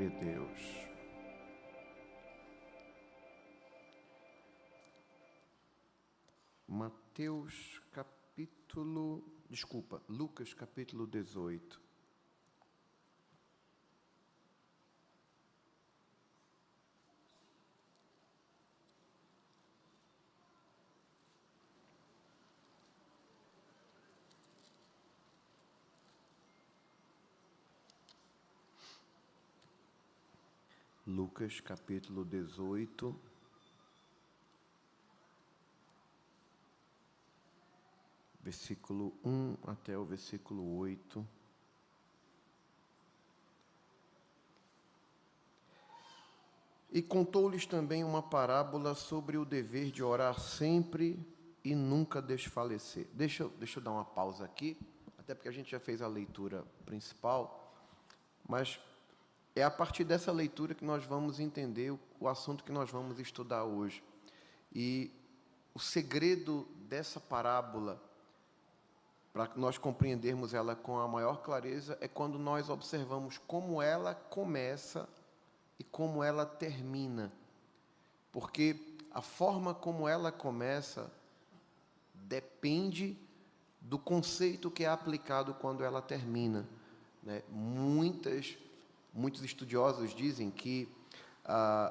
Glória a Deus. Lucas capítulo 18. Lucas capítulo 18, versículo 1 até o versículo 8. E contou-lhes também uma parábola sobre o dever de orar sempre e nunca desfalecer. Deixa eu dar uma pausa aqui, até porque a gente já fez a leitura principal, mas é a partir dessa leitura que nós vamos entender o assunto que nós vamos estudar hoje. E o segredo dessa parábola, para nós compreendermos ela com a maior clareza, é quando nós observamos como ela começa e como ela termina. Porque a forma como ela começa depende do conceito que é aplicado quando ela termina, né? Muitos estudiosos dizem que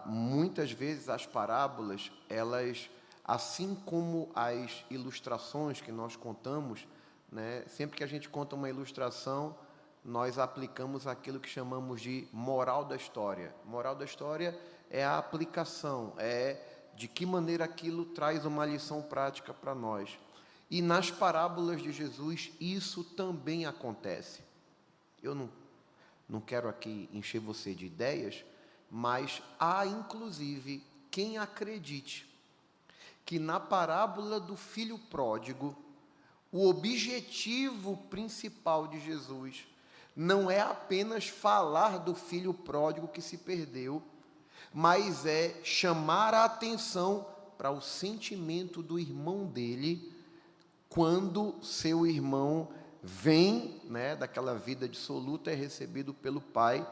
muitas vezes as parábolas, elas, assim como as ilustrações que nós contamos, né, sempre que a gente conta uma ilustração, nós aplicamos aquilo que chamamos de moral da história. Moral da história é a aplicação, é de que maneira aquilo traz uma lição prática para nós. E nas parábolas de Jesus, isso também acontece. Eu não quero aqui encher você de ideias, mas há inclusive quem acredite que na parábola do filho pródigo, o objetivo principal de Jesus não é apenas falar do filho pródigo que se perdeu, mas é chamar a atenção para o sentimento do irmão dele quando seu irmão vem, né, daquela vida dissoluta, é recebido pelo pai.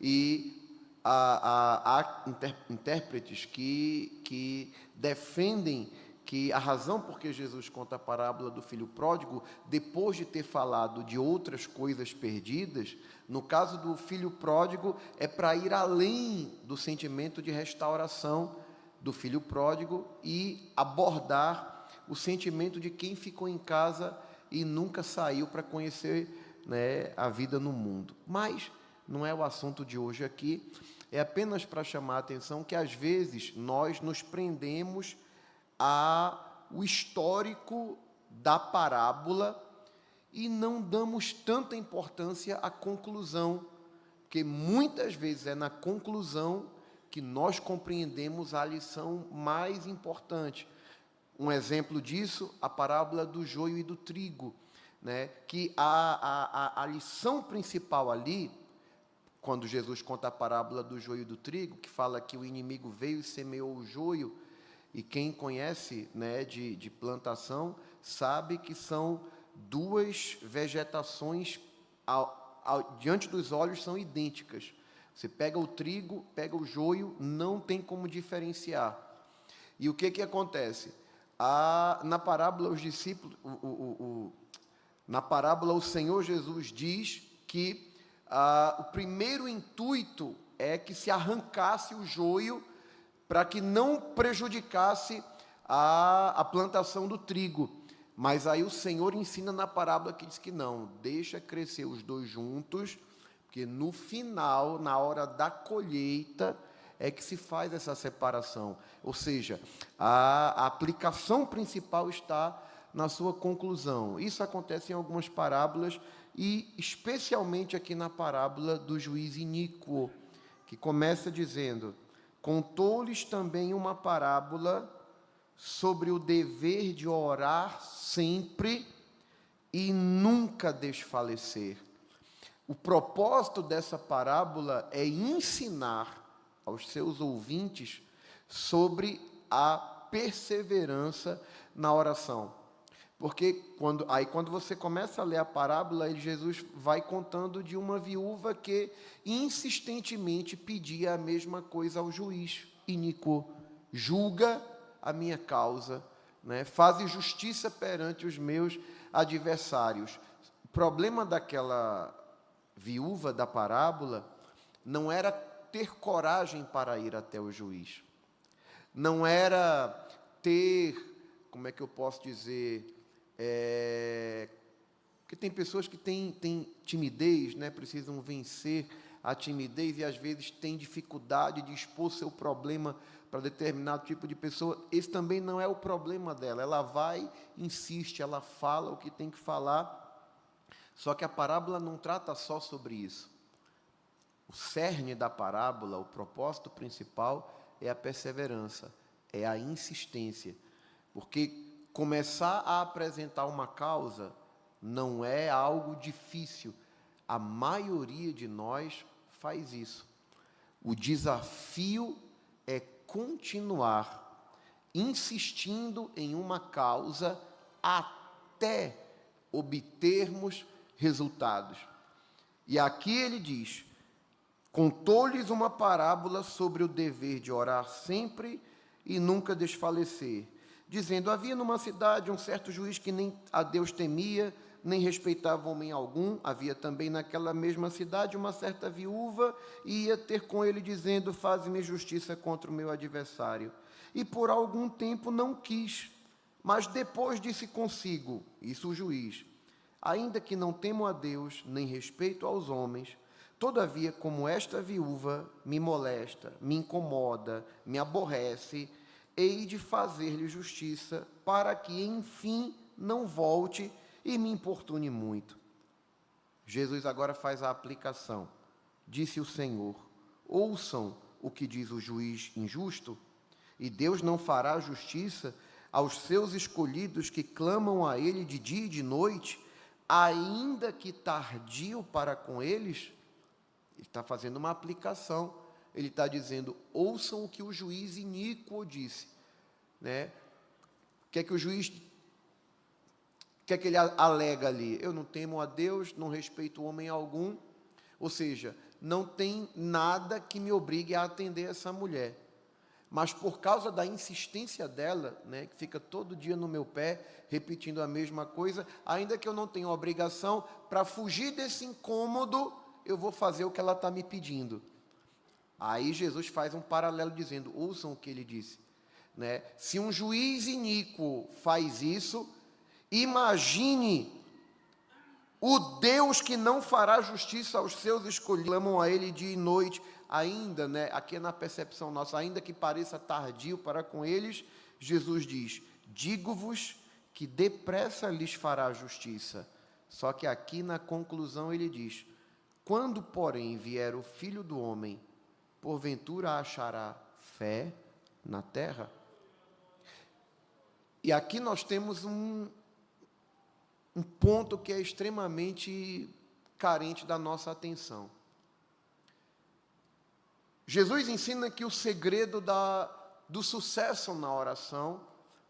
E há intérpretes que defendem que a razão por que Jesus conta a parábola do filho pródigo, depois de ter falado de outras coisas perdidas, no caso do filho pródigo, é para ir além do sentimento de restauração do filho pródigo e abordar o sentimento de quem ficou em casa e nunca saiu para conhecer, né, a vida no mundo. Mas não é o assunto de hoje aqui, é apenas para chamar a atenção que às vezes nós nos prendemos ao histórico da parábola e não damos tanta importância à conclusão, porque muitas vezes é na conclusão que nós compreendemos a lição mais importante. Um exemplo disso, a parábola do joio e do trigo, né? Que a lição principal ali, quando Jesus conta a parábola do joio e do trigo, que fala que o inimigo veio e semeou o joio, e quem conhece, né, de plantação, sabe que são duas vegetações, diante dos olhos, são idênticas. Você pega o trigo, pega o joio, não tem como diferenciar. E o que acontece? Na parábola, os discípulos, na parábola, o Senhor Jesus diz que o primeiro intuito é que se arrancasse o joio para que não prejudicasse a plantação do trigo. Mas aí o Senhor ensina na parábola que diz que não, deixa crescer os dois juntos, porque no final, na hora da colheita, é que se faz essa separação. Ou seja, a aplicação principal está na sua conclusão. Isso acontece em algumas parábolas, e especialmente aqui na parábola do juiz iníquo, que começa dizendo: contou-lhes também uma parábola sobre o dever de orar sempre e nunca desfalecer. O propósito dessa parábola é ensinar aos seus ouvintes sobre a perseverança na oração. Porque quando você começa a ler a parábola, Jesus vai contando de uma viúva que insistentemente pedia a mesma coisa ao juiz iníquo: julga a minha causa, né? Faze justiça perante os meus adversários. O problema daquela viúva da parábola não era ter coragem para ir até o juiz, não era ter, como é que eu posso dizer, porque tem pessoas que têm timidez, né? Precisam vencer a timidez e às vezes têm dificuldade de expor seu problema para determinado tipo de pessoa. Esse também não é o problema dela. Ela vai, insiste, ela fala o que tem que falar, só que a parábola não trata só sobre isso. O cerne da parábola, o propósito principal é a perseverança, é a insistência, porque começar a apresentar uma causa não é algo difícil. A maioria de nós faz isso. O desafio é continuar insistindo em uma causa até obtermos resultados. E aqui ele diz: contou-lhes uma parábola sobre o dever de orar sempre e nunca desfalecer, dizendo: havia numa cidade um certo juiz que nem a Deus temia, nem respeitava homem algum. Havia também naquela mesma cidade uma certa viúva, e ia ter com ele, dizendo: faze-me justiça contra o meu adversário. E por algum tempo não quis, mas depois disse consigo, isso o juiz: ainda que não temo a Deus, nem respeito aos homens, todavia, como esta viúva me molesta, me incomoda, me aborrece, hei de fazer-lhe justiça, para que, enfim, não volte e me importune muito. Jesus agora faz a aplicação. Disse o Senhor: ouçam o que diz o juiz injusto, e Deus não fará justiça aos seus escolhidos que clamam a Ele de dia e de noite, ainda que tardio para com eles? Ele está fazendo uma aplicação. Ele está dizendo: ouçam o que o juiz iníquo disse, né? O que é que o juiz, o que é que ele alega ali? Eu não temo a Deus, não respeito homem algum, ou seja, não tem nada que me obrigue a atender essa mulher. Mas por causa da insistência dela, né, que fica todo dia no meu pé, repetindo a mesma coisa, ainda que eu não tenha obrigação, para fugir desse incômodo, eu vou fazer o que ela está me pedindo. Aí Jesus faz um paralelo dizendo: ouçam o que ele disse, né? Se um juiz iníquo faz isso, imagine o Deus que não fará justiça aos seus escolhidos, clamam a ele dia e noite. Ainda, né, aqui é na percepção nossa, ainda que pareça tardio para com eles, Jesus diz: digo-vos que depressa lhes fará justiça. Só que aqui na conclusão ele diz: quando, porém, vier o Filho do Homem, porventura achará fé na terra? E aqui nós temos um ponto que é extremamente carente da nossa atenção. Jesus ensina que o segredo do sucesso na oração,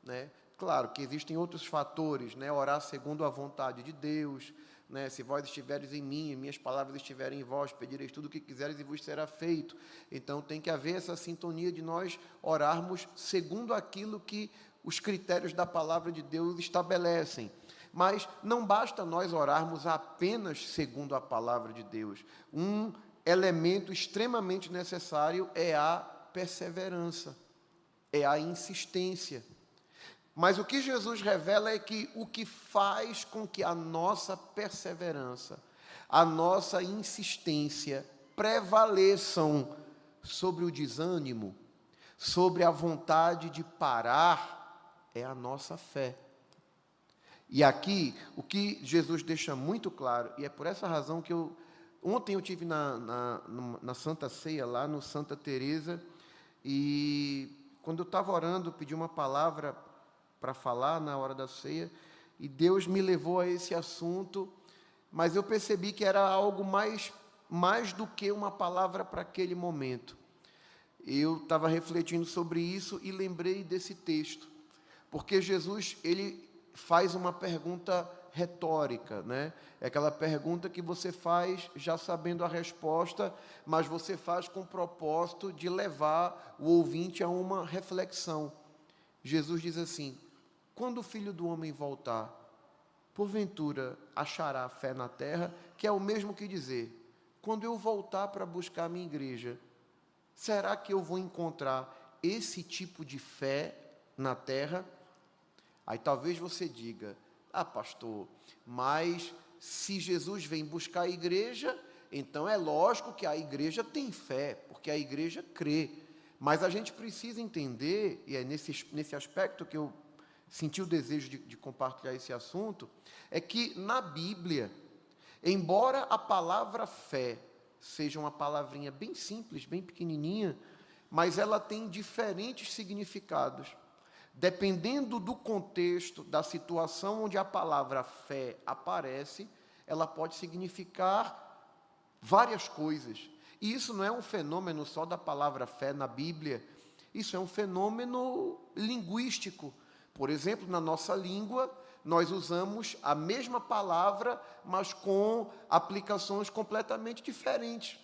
né? Claro que existem outros fatores, né? Orar segundo a vontade de Deus, né? Se vós estiveres em mim e minhas palavras estiverem em vós, pedireis tudo o que quiseres e vos será feito. Então tem que haver essa sintonia de nós orarmos segundo aquilo que os critérios da palavra de Deus estabelecem. Mas não basta nós orarmos apenas segundo a palavra de Deus. Um elemento extremamente necessário é a perseverança, é a insistência. Mas o que Jesus revela é que o que faz com que a nossa perseverança, a nossa insistência prevaleçam sobre o desânimo, sobre a vontade de parar, é a nossa fé. E aqui, o que Jesus deixa muito claro, e é por essa razão que ontem eu estive na Santa Ceia, lá no Santa Teresa, e quando eu estava orando, pedi uma palavra para falar na hora da ceia, e Deus me levou a esse assunto, mas eu percebi que era algo mais do que uma palavra para aquele momento. Eu estava refletindo sobre isso e lembrei desse texto, porque Jesus, ele faz uma pergunta retórica, né? É aquela pergunta que você faz já sabendo a resposta, mas você faz com o propósito de levar o ouvinte a uma reflexão. Jesus diz assim: quando o Filho do Homem voltar, porventura achará fé na terra? Que é o mesmo que dizer, quando eu voltar para buscar a minha igreja, será que eu vou encontrar esse tipo de fé na terra? Aí talvez você diga: ah, pastor, mas se Jesus vem buscar a igreja, então é lógico que a igreja tem fé, porque a igreja crê. Mas a gente precisa entender, e é nesse aspecto que eu senti o desejo de compartilhar esse assunto, é que na Bíblia, embora a palavra fé seja uma palavrinha bem simples, bem pequenininha, mas ela tem diferentes significados. Dependendo do contexto, da situação onde a palavra fé aparece, ela pode significar várias coisas. E isso não é um fenômeno só da palavra fé na Bíblia, isso é um fenômeno linguístico. Por exemplo, na nossa língua, nós usamos a mesma palavra, mas com aplicações completamente diferentes.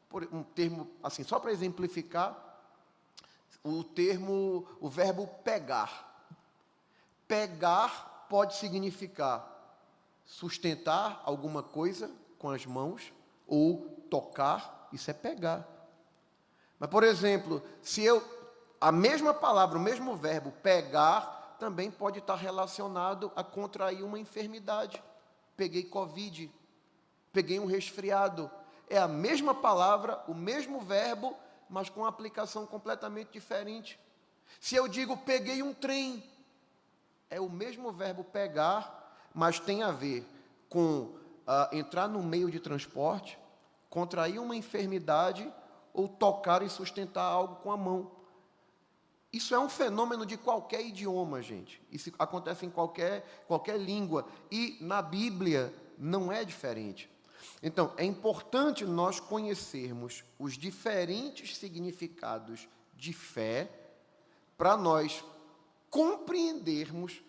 Por um termo, assim, só para exemplificar, o verbo pegar. Pegar pode significar sustentar alguma coisa com as mãos, ou tocar, isso é pegar. Mas, por exemplo, a mesma palavra, o mesmo verbo, pegar, também pode estar relacionado a contrair uma enfermidade. Peguei Covid, peguei um resfriado. É a mesma palavra, o mesmo verbo, mas com aplicação completamente diferente. Se eu digo peguei um trem, é o mesmo verbo pegar, mas tem a ver com entrar no meio de transporte, contrair uma enfermidade ou tocar e sustentar algo com a mão. Isso é um fenômeno de qualquer idioma, gente. Isso acontece em qualquer língua. E na Bíblia não é diferente. Então, é importante nós conhecermos os diferentes significados de fé para nós compreendermos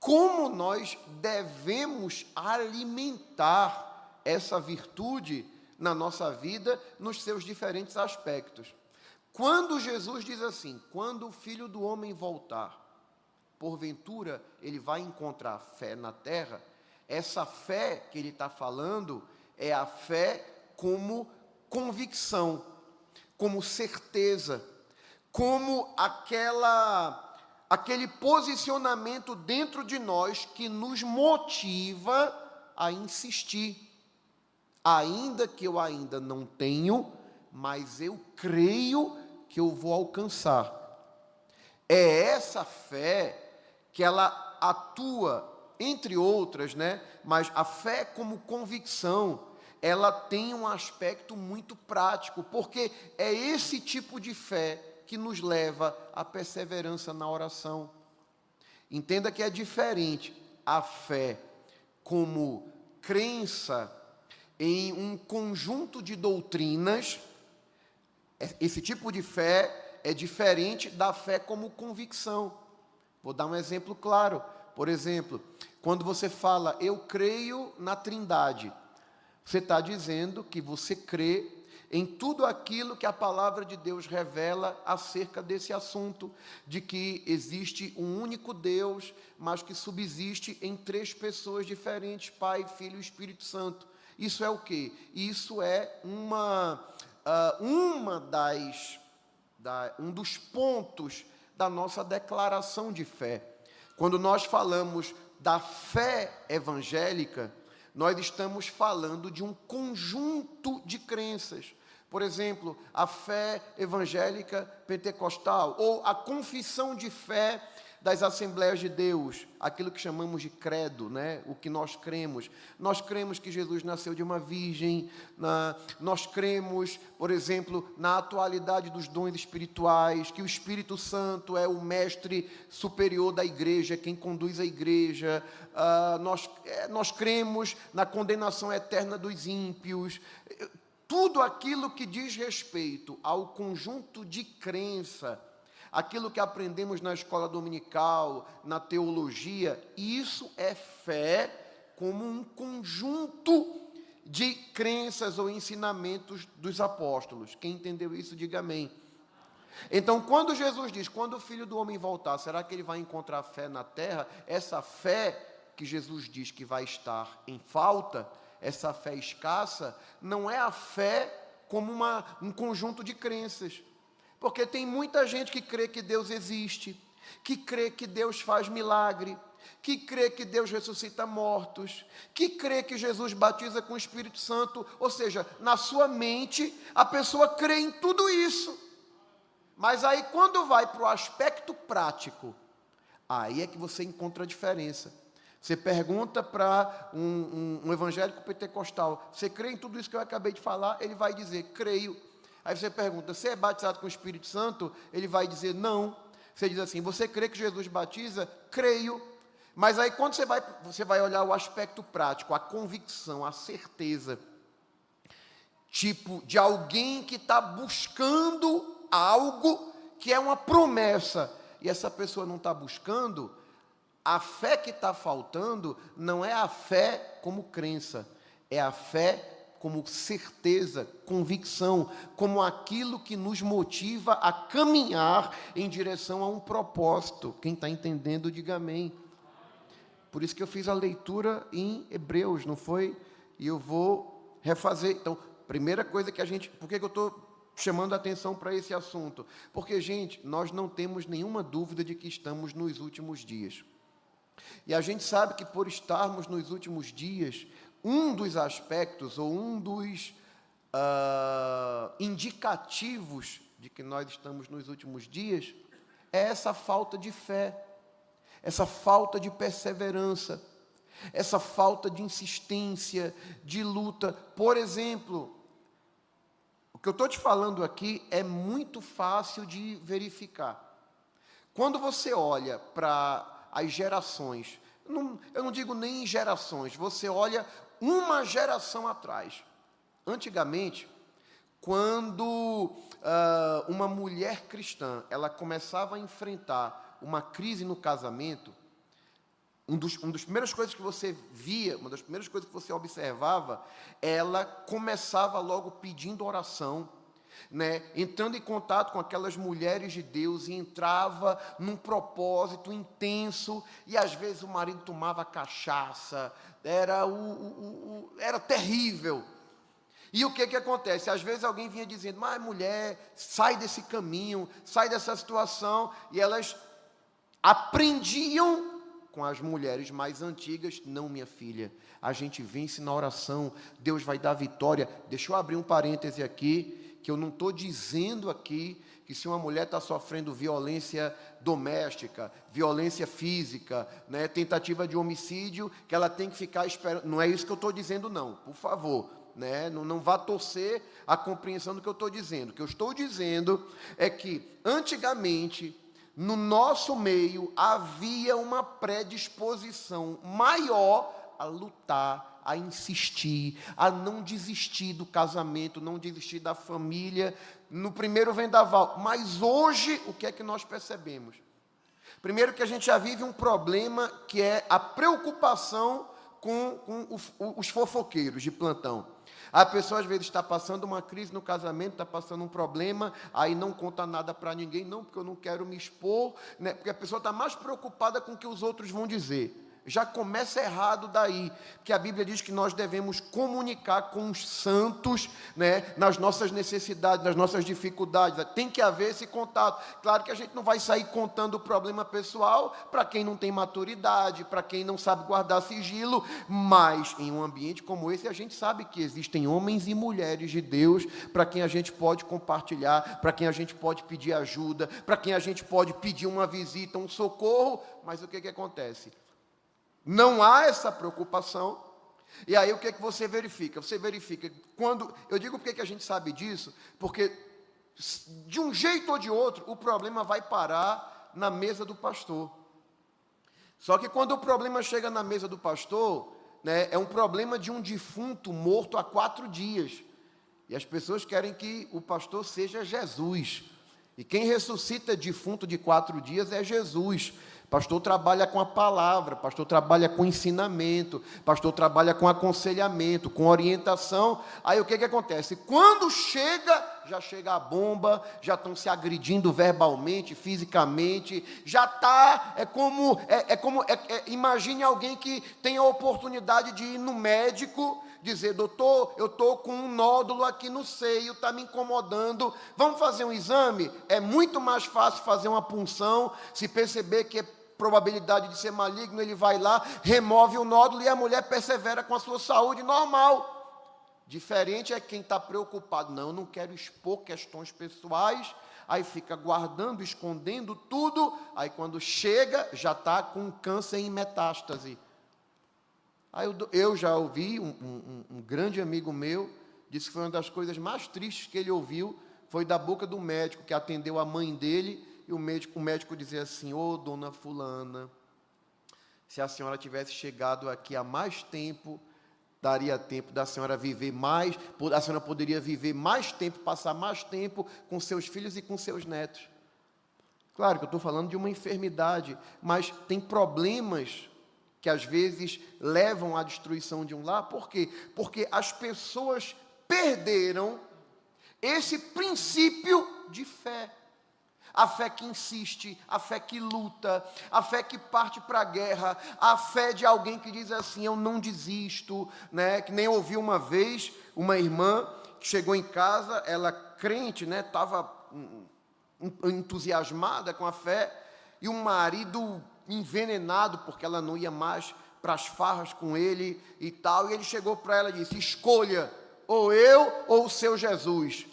como nós devemos alimentar essa virtude na nossa vida, nos seus diferentes aspectos. Quando Jesus diz assim, quando o Filho do Homem voltar, porventura ele vai encontrar fé na terra, essa fé que ele está falando é a fé como convicção, como certeza, como aquele posicionamento dentro de nós que nos motiva a insistir. Ainda que eu ainda não tenho, mas eu creio que eu vou alcançar. É essa fé que ela atua, entre outras, né? Mas a fé como convicção, ela tem um aspecto muito prático, porque é esse tipo de fé que nos leva à perseverança na oração. Entenda que é diferente a fé como crença em um conjunto de doutrinas. Esse tipo de fé é diferente da fé como convicção. Vou dar um exemplo claro. Por exemplo, quando você fala, eu creio na Trindade, você está dizendo que você crê em tudo aquilo que a palavra de Deus revela acerca desse assunto, de que existe um único Deus, mas que subsiste em três pessoas diferentes, Pai, Filho e Espírito Santo. Isso é o quê? Isso é um dos pontos da nossa declaração de fé. Quando nós falamos da fé evangélica, nós estamos falando de um conjunto de crenças. Por exemplo, a fé evangélica pentecostal, ou a confissão de fé das Assembleias de Deus, aquilo que chamamos de credo, né? O que nós cremos. Nós cremos que Jesus nasceu de uma virgem, nós cremos, por exemplo, na atualidade dos dons espirituais, que o Espírito Santo é o mestre superior da igreja, quem conduz a igreja. Nós cremos na condenação eterna dos ímpios. Tudo aquilo que diz respeito ao conjunto de crença aquilo que aprendemos na escola dominical, na teologia, isso é fé como um conjunto de crenças ou ensinamentos dos apóstolos. Quem entendeu isso, diga amém. Então, quando Jesus diz, quando o Filho do Homem voltar, será que ele vai encontrar fé na terra? Essa fé que Jesus diz que vai estar em falta, essa fé escassa, não é a fé como um conjunto de crenças. Porque tem muita gente que crê que Deus existe, que crê que Deus faz milagre, que crê que Deus ressuscita mortos, que crê que Jesus batiza com o Espírito Santo, ou seja, na sua mente, a pessoa crê em tudo isso. Mas aí, quando vai para o aspecto prático, aí é que você encontra a diferença. Você pergunta para um evangélico pentecostal, você crê em tudo isso que eu acabei de falar? Ele vai dizer, creio. Aí você pergunta, você é batizado com o Espírito Santo? Ele vai dizer, não. Você diz assim, você crê que Jesus batiza? Creio. Mas aí quando você vai olhar o aspecto prático, a convicção, a certeza, tipo de alguém que está buscando algo que é uma promessa, e essa pessoa não está buscando, a fé que está faltando não é a fé como crença, é a fé como certeza, convicção, como aquilo que nos motiva a caminhar em direção a um propósito. Quem está entendendo, diga amém. Por isso que eu fiz a leitura em Hebreus, não foi? E eu vou refazer. Então, primeira coisa que a gente... Por que eu estou chamando a atenção para esse assunto? Porque, gente, nós não temos nenhuma dúvida de que estamos nos últimos dias. E a gente sabe que por estarmos nos últimos dias, um dos aspectos ou um dos indicativos de que nós estamos nos últimos dias é essa falta de fé, essa falta de perseverança, essa falta de insistência, de luta. Por exemplo, o que eu estou te falando aqui é muito fácil de verificar. Quando você olha para as gerações, eu não digo nem gerações, você olha uma geração atrás. Antigamente, quando uma mulher cristã, ela começava a enfrentar uma crise no casamento, uma das primeiras coisas que você via, uma das primeiras coisas que você observava, ela começava logo pedindo oração, né, entrando em contato com aquelas mulheres de Deus e entrava num propósito intenso, e às vezes o marido tomava cachaça, era terrível. E o que acontece? Às vezes alguém vinha dizendo, mas mulher, sai desse caminho, sai dessa situação, e elas aprendiam com as mulheres mais antigas, não, minha filha, a gente vence na oração, Deus vai dar vitória. Deixa eu abrir um parêntese aqui, que eu não estou dizendo aqui que se uma mulher está sofrendo violência doméstica, violência física, né, tentativa de homicídio, que ela tem que ficar esperando. Não é isso que eu estou dizendo, não, por favor. Né, não vá torcer a compreensão do que eu estou dizendo. O que eu estou dizendo é que, antigamente, no nosso meio, havia uma predisposição maior a lutar, a insistir, a não desistir do casamento, não desistir da família, no primeiro vendaval. Mas hoje, o que é que nós percebemos? Primeiro que a gente já vive um problema que é a preocupação com os fofoqueiros de plantão. A pessoa às vezes está passando uma crise no casamento, está passando um problema, aí não conta nada para ninguém, não, porque eu não quero me expor, né? Porque a pessoa está mais preocupada com o que os outros vão dizer. Já começa errado daí, que a Bíblia diz que nós devemos comunicar com os santos, né, nas nossas necessidades, nas nossas dificuldades. Tem que haver esse contato. Claro que a gente não vai sair contando o problema pessoal para quem não tem maturidade, para quem não sabe guardar sigilo, mas em um ambiente como esse a gente sabe que existem homens e mulheres de Deus para quem a gente pode compartilhar, para quem a gente pode pedir ajuda, para quem a gente pode pedir uma visita, um socorro. Mas o que acontece? Não há essa preocupação, e aí o que você verifica? Você verifica, quando, eu digo porque que a gente sabe disso, porque de um jeito ou de outro, o problema vai parar na mesa do pastor. Só que quando o problema chega na mesa do pastor, né, é um problema de um defunto morto há 4 dias, e as pessoas querem que o pastor seja Jesus. E quem ressuscita defunto de 4 dias é Jesus. Pastor trabalha com a palavra, pastor trabalha com ensinamento, pastor trabalha com aconselhamento, com orientação. Aí o que acontece? Quando chega, já chega a bomba, já estão se agredindo verbalmente, fisicamente, já está, imagine alguém que tem a oportunidade de ir no médico, dizer, doutor, eu estou com um nódulo aqui no seio, está me incomodando, vamos fazer um exame? É muito mais fácil fazer uma punção, se perceber que é probabilidade de ser maligno, ele vai lá, remove o nódulo e a mulher persevera com a sua saúde normal. Diferente é quem está preocupado, não, eu não quero expor questões pessoais, aí fica guardando, escondendo tudo, aí quando chega, já está com câncer em metástase. Aí eu já ouvi, um grande amigo meu, disse que foi uma das coisas mais tristes que ele ouviu, foi da boca do médico que atendeu a mãe dele, e o médico dizia assim, ô dona fulana, se a senhora tivesse chegado aqui há mais tempo, daria tempo da senhora viver mais, a senhora poderia viver mais tempo, passar mais tempo com seus filhos e com seus netos. Claro que eu estou falando de uma enfermidade, mas tem problemas que às vezes levam à destruição de um lar. Por quê? Porque as pessoas perderam esse princípio de fé. A fé que insiste, a fé que luta, a fé que parte para a guerra, a fé de alguém que diz assim, eu não desisto, né? Que nem eu ouvi uma vez uma irmã que chegou em casa, ela crente, né? Estava entusiasmada com a fé, e o marido envenenado, porque ela não ia mais para as farras com ele e tal, e ele chegou para ela e disse, escolha, ou eu ou o seu Jesus,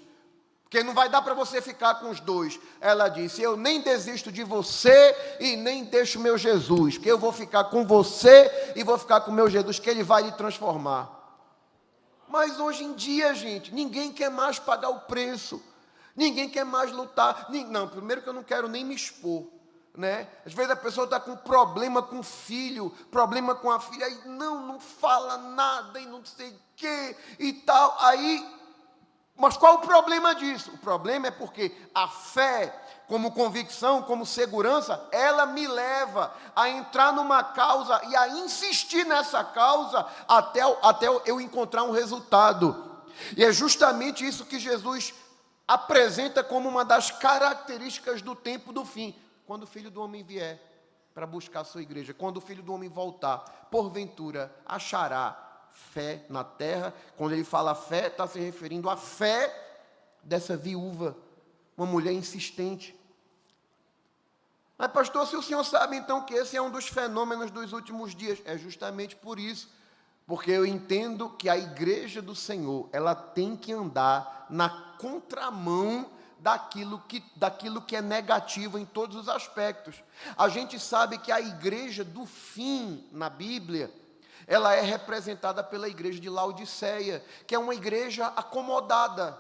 porque não vai dar para você ficar com os dois. Ela disse, eu nem desisto de você e nem deixo meu Jesus, porque eu vou ficar com você e vou ficar com meu Jesus, que ele vai lhe transformar. Mas hoje em dia, gente, ninguém quer mais pagar o preço, ninguém quer mais lutar. Não, primeiro que eu não quero nem me expor, né? Às vezes a pessoa está com problema com o filho, problema com a filha, aí não fala nada e não sei o que e tal, aí... Mas qual o problema disso? O problema é porque a fé, como convicção, como segurança, ela me leva a entrar numa causa e a insistir nessa causa até eu encontrar um resultado. E é justamente isso que Jesus apresenta como uma das características do tempo do fim. Quando o Filho do Homem vier para buscar a sua igreja, quando o Filho do Homem voltar, porventura achará fé na terra. Quando ele fala fé, está se referindo à fé dessa viúva, uma mulher insistente. Mas pastor, se o senhor sabe então que esse é um dos fenômenos dos últimos dias, é justamente por isso, porque eu entendo que a igreja do Senhor, ela tem que andar na contramão daquilo que é negativo em todos os aspectos. A gente sabe que a igreja do fim na Bíblia, ela é representada pela igreja de Laodiceia, que é uma igreja acomodada.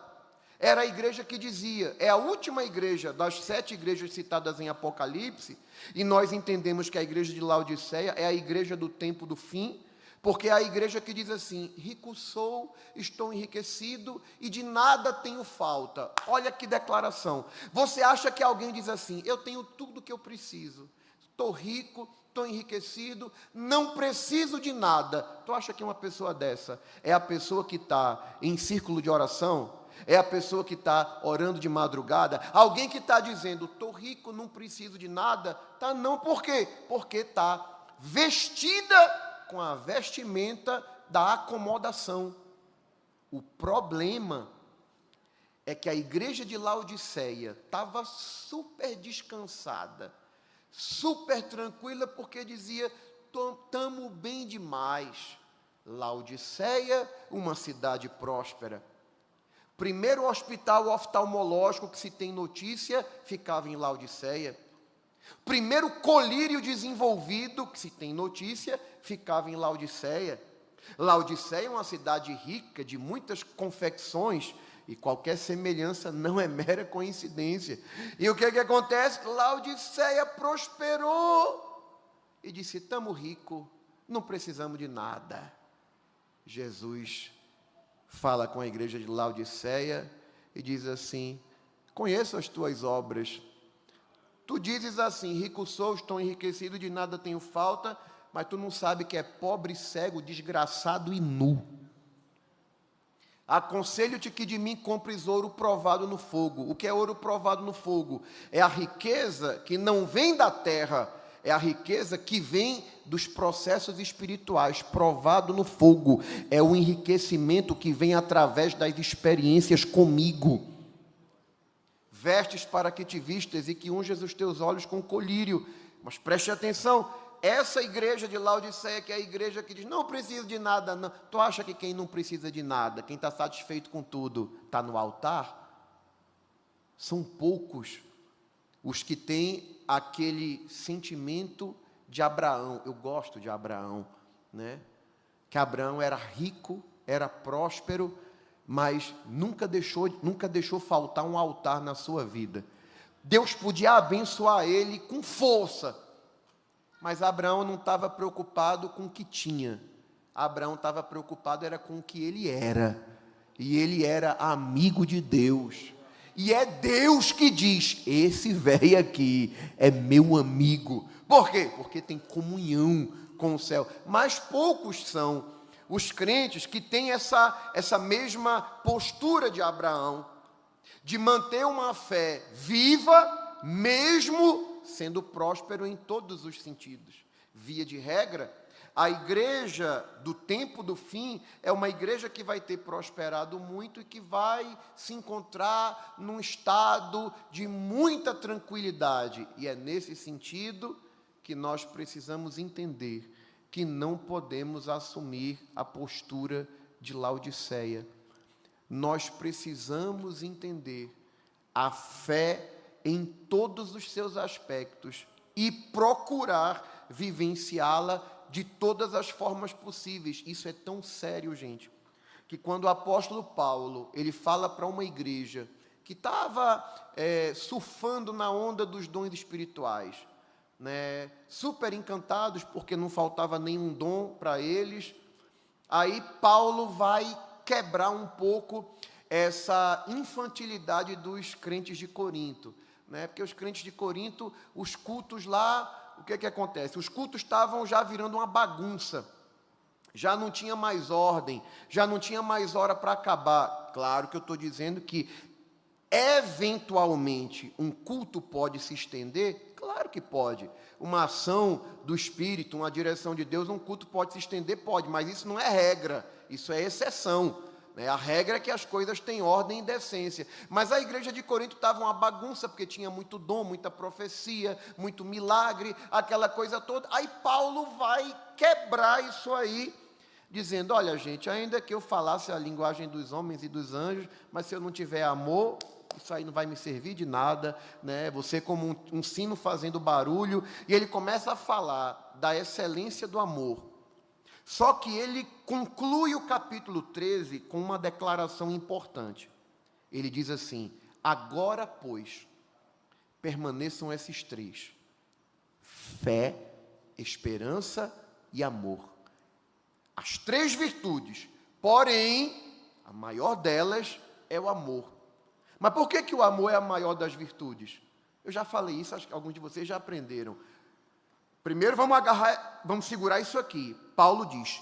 Era a igreja que dizia, é a última igreja das 7 igrejas citadas em Apocalipse, e nós entendemos que a igreja de Laodiceia é a igreja do tempo do fim, porque é a igreja que diz assim, rico sou, estou enriquecido e de nada tenho falta. Olha que declaração. Você acha que alguém diz assim, eu tenho tudo que eu preciso, estou rico, estou enriquecido, não preciso de nada. Tu acha que uma pessoa dessa é a pessoa que está em círculo de oração? É a pessoa que está orando de madrugada? Alguém que está dizendo, estou rico, não preciso de nada? Tá, não, por quê? Porque está vestida com a vestimenta da acomodação. O problema é que a igreja de Laodiceia estava super descansada, super tranquila, porque dizia, estamos bem demais. Laodiceia, uma cidade próspera. Primeiro hospital oftalmológico que se tem notícia, ficava em Laodiceia. Primeiro colírio desenvolvido que se tem notícia, ficava em Laodiceia. Laodiceia é uma cidade rica, de muitas confecções, e qualquer semelhança não é mera coincidência. E o que acontece? Laodiceia prosperou e disse, estamos ricos, não precisamos de nada. Jesus fala com a igreja de Laodiceia e diz assim, Conheço as tuas obras. Tu dizes assim, rico sou, estou enriquecido, de nada tenho falta, mas tu não sabe que é pobre, cego, desgraçado e nu. Aconselho-te que de mim compres ouro provado no fogo. O que é ouro provado no fogo? É a riqueza que não vem da terra, é a riqueza que vem dos processos espirituais, provado no fogo. É o enriquecimento que vem através das experiências comigo. Vestes para que te vistas e que unjas os teus olhos com colírio. Mas preste atenção, essa igreja de Laodiceia, que é a igreja que diz, não preciso de nada, não. Tu acha que quem não precisa de nada, quem está satisfeito com tudo, está no altar? São poucos os que têm aquele sentimento de Abraão. Eu gosto de Abraão, né? Que Abraão era rico, era próspero, mas nunca deixou faltar um altar na sua vida. Deus podia abençoar ele com força, mas Abraão não estava preocupado com o que tinha. Abraão estava preocupado era com o que ele era. E ele era amigo de Deus. E é Deus que diz, esse velho aqui é meu amigo. Por quê? Porque tem comunhão com o céu. Mas poucos são os crentes que têm essa mesma postura de Abraão, de manter uma fé viva, mesmo sendo próspero em todos os sentidos. Via de regra, a igreja do tempo do fim é uma igreja que vai ter prosperado muito e que vai se encontrar num estado de muita tranquilidade. E é nesse sentido que nós precisamos entender que não podemos assumir a postura de Laodiceia. Nós precisamos entender a fé em todos os seus aspectos e procurar vivenciá-la de todas as formas possíveis. Isso é tão sério, gente, que quando o apóstolo Paulo, ele fala para uma igreja que estava surfando na onda dos dons espirituais, né, super encantados porque não faltava nenhum dom para eles, aí Paulo vai quebrar um pouco essa infantilidade dos crentes de Corinto, né? Porque os crentes de Corinto, os cultos lá, o que acontece? Os cultos estavam já virando uma bagunça, já não tinha mais ordem, já não tinha mais hora para acabar. Claro que eu estou dizendo que, eventualmente, um culto pode se estender? Claro que pode. Uma ação do Espírito, uma direção de Deus, um culto pode se estender? Pode, mas isso não é regra, isso é exceção. A regra é que as coisas têm ordem e decência. Mas a igreja de Corinto estava uma bagunça, porque tinha muito dom, muita profecia, muito milagre, aquela coisa toda. Aí Paulo vai quebrar isso aí, dizendo, olha gente, ainda que eu falasse a linguagem dos homens e dos anjos, mas se eu não tiver amor, isso aí não vai me servir de nada, né? Você como um sino fazendo barulho. E ele começa a falar da excelência do amor. Só que ele conclui o capítulo 13 com uma declaração importante. Ele diz assim, agora, pois, permaneçam esses três: fé, esperança e amor. As três virtudes, porém, a maior delas é o amor. Mas por que o amor é a maior das virtudes? Eu já falei isso, acho que alguns de vocês já aprenderam. Primeiro vamos segurar isso aqui. Paulo diz,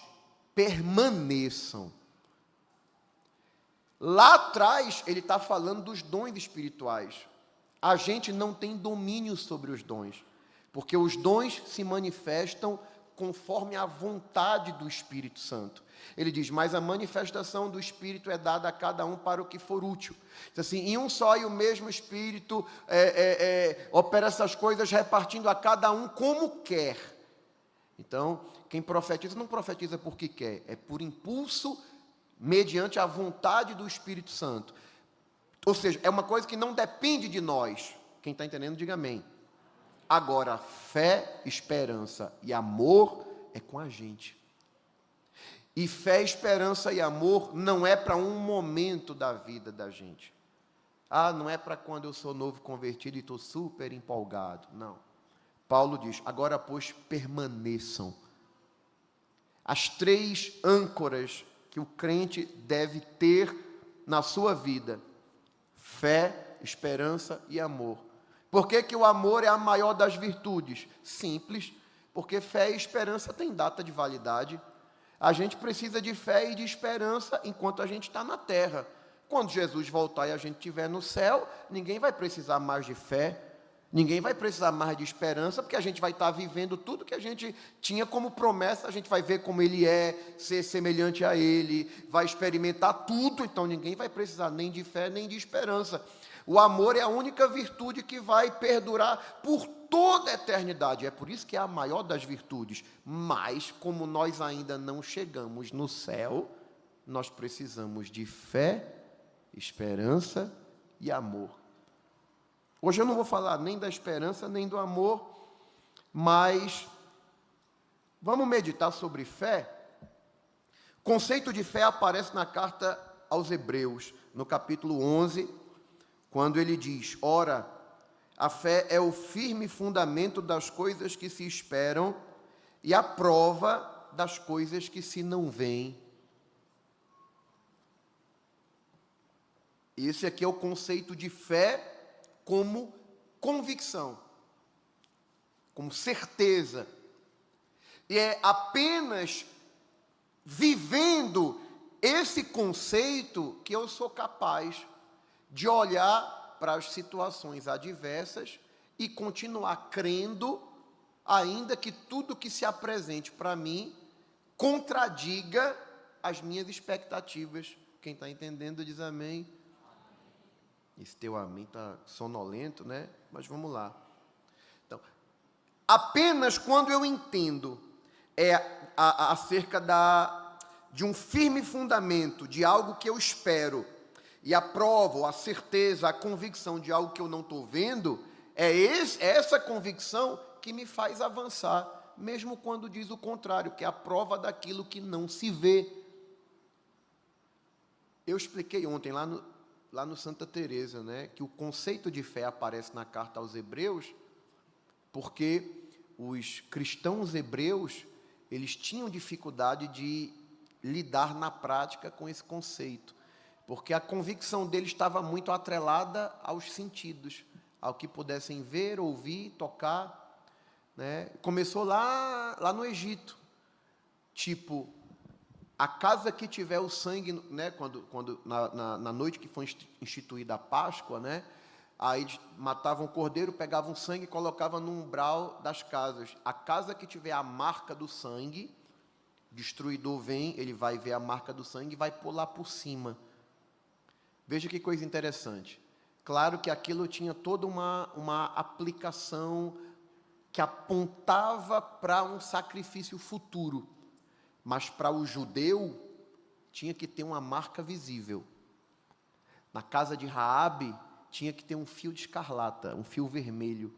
permaneçam. Lá atrás, ele está falando dos dons espirituais. A gente não tem domínio sobre os dons, porque os dons se manifestam conforme a vontade do Espírito Santo. Ele diz, mas a manifestação do Espírito é dada a cada um para o que for útil. Diz assim, em um só e o mesmo Espírito opera essas coisas, repartindo a cada um como quer. Então, quem profetiza não profetiza porque quer, é por impulso, mediante a vontade do Espírito Santo. Ou seja, é uma coisa que não depende de nós. Quem está entendendo, diga amém. Agora, fé, esperança e amor é com a gente. E fé, esperança e amor não é para um momento da vida da gente. Não é para quando eu sou novo convertido e estou super empolgado. Não. Paulo diz, agora, pois, permaneçam. As três âncoras que o crente deve ter na sua vida: fé, esperança e amor. Por que que o amor é a maior das virtudes? Simples, porque fé e esperança têm data de validade. A gente precisa de fé e de esperança enquanto a gente está na terra. Quando Jesus voltar e a gente estiver no céu, ninguém vai precisar mais de fé, ninguém vai precisar mais de esperança, porque a gente vai estar vivendo tudo que a gente tinha como promessa, a gente vai ver como Ele é, ser semelhante a Ele, vai experimentar tudo, então ninguém vai precisar nem de fé, nem de esperança. O amor é a única virtude que vai perdurar por toda a eternidade, é por isso que é a maior das virtudes, mas como nós ainda não chegamos no céu, nós precisamos de fé, esperança e amor. Hoje eu não vou falar nem da esperança, nem do amor, mas vamos meditar sobre fé. O conceito de fé aparece na carta aos Hebreus, no capítulo 11, quando ele diz: ora, a fé é o firme fundamento das coisas que se esperam e a prova das coisas que se não veem. Esse aqui é o conceito de fé como convicção, como certeza. E é apenas vivendo esse conceito que eu sou capaz de olhar para as situações adversas e continuar crendo, ainda que tudo que se apresente para mim contradiga as minhas expectativas. Quem está entendendo diz amém. Esse teu amém está sonolento, né? Mas vamos lá. Então, apenas quando eu entendo acerca de um firme fundamento, de algo que eu espero, e a prova, a certeza, a convicção de algo que eu não estou vendo, é essa convicção que me faz avançar, mesmo quando diz o contrário, que é a prova daquilo que não se vê. Eu expliquei ontem lá no Santa Teresa, né, que o conceito de fé aparece na carta aos Hebreus, porque os cristãos hebreus, eles tinham dificuldade de lidar na prática com esse conceito, porque a convicção deles estava muito atrelada aos sentidos, ao que pudessem ver, ouvir, tocar, né? Começou lá no Egito, tipo, a casa que tiver o sangue, né, quando na noite que foi instituída a Páscoa, né, aí matavam o cordeiro, pegavam sangue e colocavam no umbral das casas. A casa que tiver a marca do sangue, destruidor vem, ele vai ver a marca do sangue e vai pular por cima. Veja que coisa interessante. Claro que aquilo tinha toda uma aplicação que apontava para um sacrifício futuro. Mas para o judeu, tinha que ter uma marca visível. Na casa de Raabe, tinha que ter um fio de escarlata, um fio vermelho.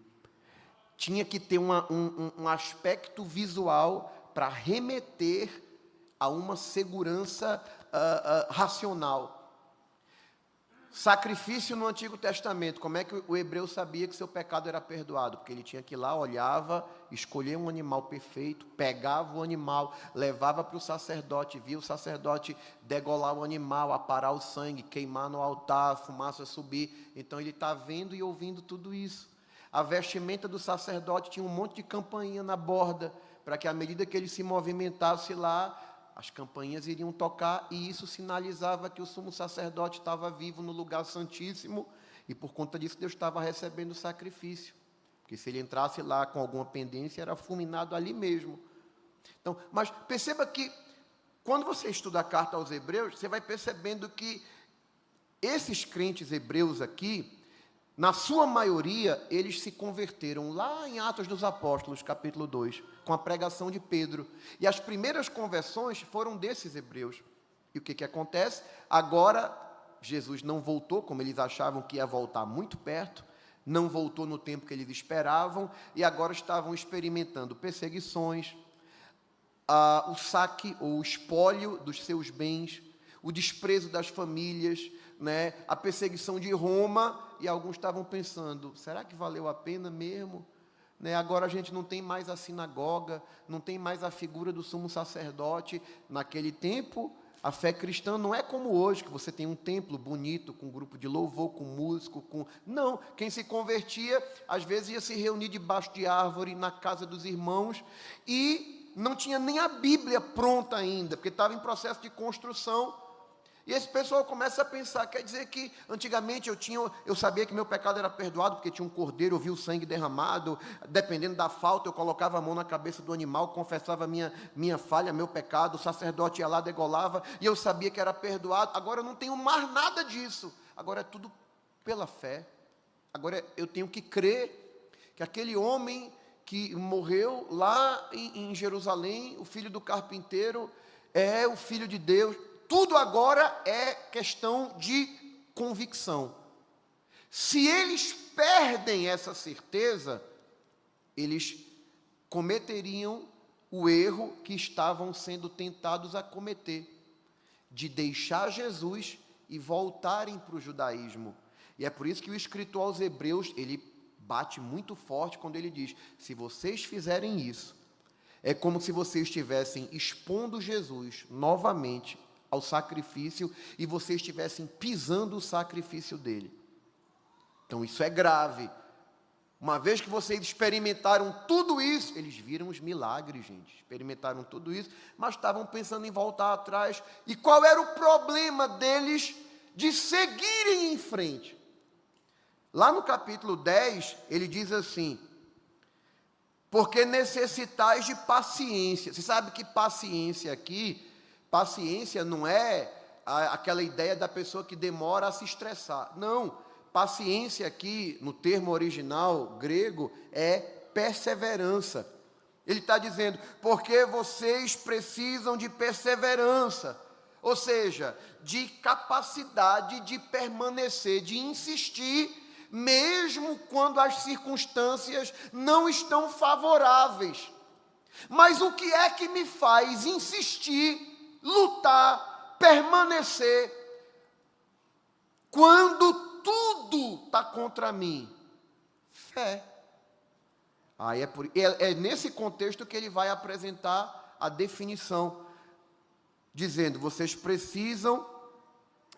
Tinha que ter um aspecto visual para remeter a uma segurança racional. Sacrifício no Antigo Testamento. Como é que o hebreu sabia que seu pecado era perdoado? Porque ele tinha que ir lá, olhava, escolher um animal perfeito, pegava o animal, levava para o sacerdote, via o sacerdote degolar o animal, aparar o sangue, queimar no altar, a fumaça subir. Então ele está vendo e ouvindo tudo isso. A vestimenta do sacerdote tinha um monte de campainha na borda, para que à medida que ele se movimentasse lá, as campainhas iriam tocar, e isso sinalizava que o sumo sacerdote estava vivo no lugar santíssimo, e por conta disso Deus estava recebendo o sacrifício, porque se ele entrasse lá com alguma pendência, era fulminado ali mesmo. Então, mas perceba que, quando você estuda a carta aos Hebreus, você vai percebendo que esses crentes hebreus aqui, na sua maioria, eles se converteram lá em Atos dos Apóstolos, capítulo 2, com a pregação de Pedro. E as primeiras conversões foram desses hebreus. E o que acontece? Agora, Jesus não voltou, como eles achavam que ia voltar muito perto, não voltou no tempo que eles esperavam, e agora estavam experimentando perseguições, o saque ou o espólio dos seus bens, o desprezo das famílias, né, a perseguição de Roma, e alguns estavam pensando, será que valeu a pena mesmo? Né, agora a gente não tem mais a sinagoga, não tem mais a figura do sumo sacerdote. Naquele tempo, A fé cristã não é como hoje, que você tem um templo bonito, com um grupo de louvor, com músico, com... Não, quem se convertia, às vezes ia se reunir debaixo de árvore, na casa dos irmãos, e não tinha nem a Bíblia pronta ainda, porque estava em processo de construção. E esse pessoal começa a pensar, quer dizer que antigamente eu sabia que meu pecado era perdoado, porque tinha um cordeiro, eu vi o sangue derramado, dependendo da falta, eu colocava a mão na cabeça do animal, confessava minha falha, meu pecado, o sacerdote ia lá, degolava, e eu sabia que era perdoado. Agora eu não tenho mais nada disso, agora é tudo pela fé. Agora eu tenho que crer que aquele homem que morreu lá em Jerusalém, o filho do carpinteiro, é o Filho de Deus. Tudo agora é questão de convicção. Se eles perdem essa certeza, eles cometeriam o erro que estavam sendo tentados a cometer, de deixar Jesus e voltarem para o judaísmo. E é por isso que o escritor aos Hebreus, ele bate muito forte quando ele diz: se vocês fizerem isso, é como se vocês estivessem expondo Jesus novamente ao sacrifício e vocês estivessem pisando o sacrifício dele. Então isso é grave. Uma vez que vocês experimentaram tudo isso, eles viram os milagres, gente, experimentaram tudo isso, mas estavam pensando em voltar atrás. E qual era o problema deles de seguirem em frente? Lá no capítulo 10, ele diz assim: porque necessitais de paciência. Você sabe que paciência aqui, paciência não é aquela ideia da pessoa que demora a se estressar. Não, paciência aqui, no termo original grego, é perseverança. Ele está dizendo, porque vocês precisam de perseverança, ou seja, de capacidade de permanecer, de insistir, mesmo quando as circunstâncias não estão favoráveis. Mas o que é que me faz insistir, lutar, permanecer, quando tudo está contra mim? Fé. Aí é nesse contexto que ele vai apresentar a definição, dizendo, vocês precisam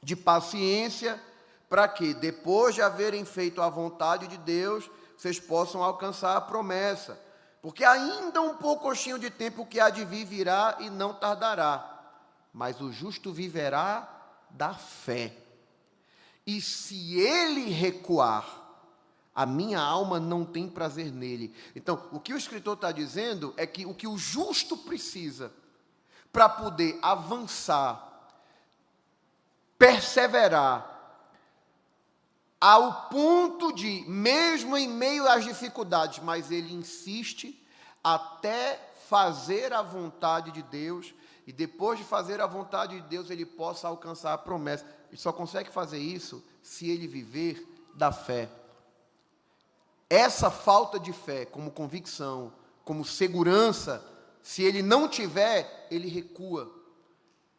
de paciência, para que, depois de haverem feito a vontade de Deus, vocês possam alcançar a promessa. Porque ainda um pouquinho de tempo que há de vir virá e não tardará. Mas o justo viverá da fé. E se ele recuar, a minha alma não tem prazer nele. Então, o que o escritor está dizendo é que o que o justo precisa para poder avançar, perseverar, ao ponto de, mesmo em meio às dificuldades, mas ele insiste até fazer a vontade de Deus, e depois de fazer a vontade de Deus, ele possa alcançar a promessa. Ele só consegue fazer isso se ele viver da fé. Essa falta de fé, como convicção, como segurança, se ele não tiver, ele recua.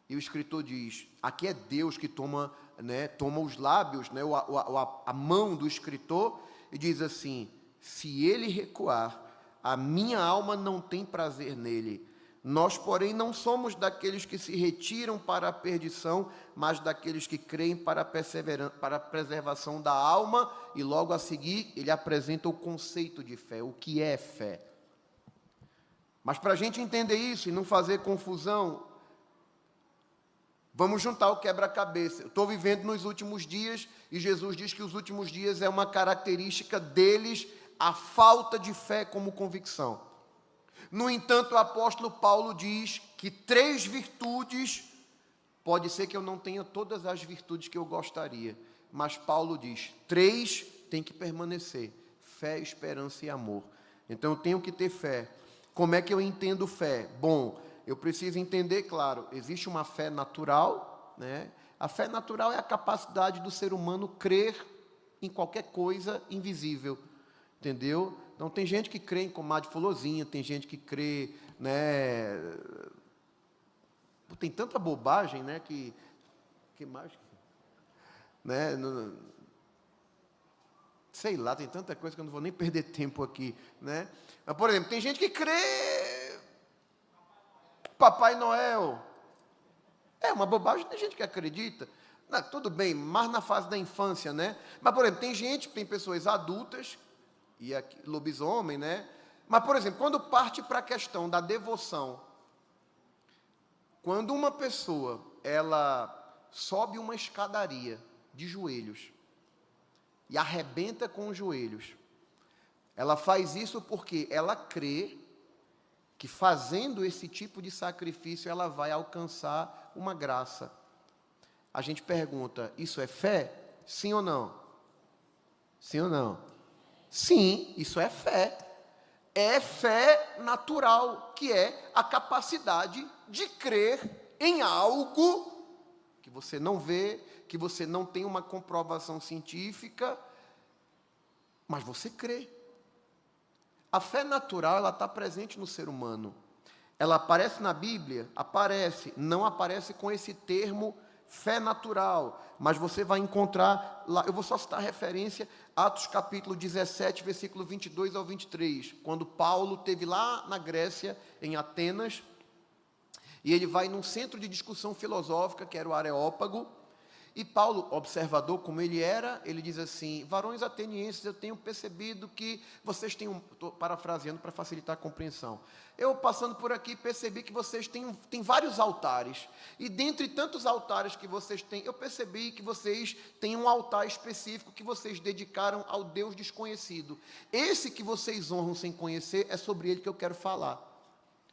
E o escritor diz, aqui é Deus que toma os lábios, a mão do escritor, e diz assim, se ele recuar, a minha alma não tem prazer nele. Nós, porém, não somos daqueles que se retiram para a perdição, mas daqueles que creem para a preservação da alma, e logo a seguir ele apresenta o conceito de fé, o que é fé. Mas para a gente entender isso e não fazer confusão, vamos juntar o quebra-cabeça. Eu estou vivendo nos últimos dias, e Jesus diz que os últimos dias é uma característica deles, a falta de fé como convicção. No entanto, o apóstolo Paulo diz que 3 virtudes, pode ser que eu não tenha todas as virtudes que eu gostaria, mas Paulo diz, 3 tem que permanecer, fé, esperança e amor. Então eu tenho que ter fé. Como é que eu entendo fé? Bom, eu preciso entender, claro, existe uma fé natural, né? A fé natural é a capacidade do ser humano crer em qualquer coisa invisível, entendeu? Então tem gente que crê em comadre fulozinha, tem gente que crê, né? Tem tanta bobagem, né? Que mais? Né? Sei lá, tem tanta coisa que eu não vou nem perder tempo aqui, né? Mas, por exemplo, tem gente que crê Papai Noel. É uma bobagem, tem gente que acredita. Não, tudo bem, mas na fase da infância, né? Mas, por exemplo, tem pessoas adultas, e aqui, lobisomem, né? Mas, por exemplo, quando parte para a questão da devoção, quando uma pessoa, ela sobe uma escadaria de joelhos e arrebenta com os joelhos, ela faz isso porque ela crê que fazendo esse tipo de sacrifício ela vai alcançar uma graça. A gente pergunta, isso é fé? Sim ou não? Sim ou não? Sim, isso é fé. É fé natural, que é a capacidade de crer em algo que você não vê, que você não tem uma comprovação científica, mas você crê. A fé natural, ela está presente no ser humano. Ela aparece na Bíblia? Aparece. Não aparece com esse termo fé natural, mas você vai encontrar lá, eu vou só citar a referência, Atos capítulo 17, versículo 22 ao 23, quando Paulo esteve lá na Grécia, em Atenas, e ele vai num centro de discussão filosófica, que era o Areópago, e Paulo, observador como ele era, ele diz assim, varões atenienses, eu tenho percebido que vocês têm, estou parafraseando para facilitar a compreensão, eu passando por aqui percebi que vocês têm vários altares, e dentre tantos altares que vocês têm, eu percebi que vocês têm um altar específico que vocês dedicaram ao Deus desconhecido. Esse que vocês honram sem conhecer, é sobre ele que eu quero falar.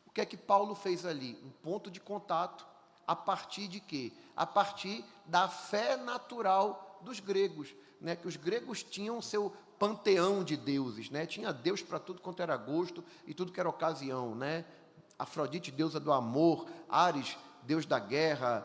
O que é que Paulo fez ali? Um ponto de contato. A partir de quê? A partir da fé natural dos gregos, né? Que os gregos tinham seu panteão de deuses, né? Tinha Deus para tudo quanto era gosto e tudo que era ocasião, né? Afrodite, deusa do amor, Ares, deus da guerra,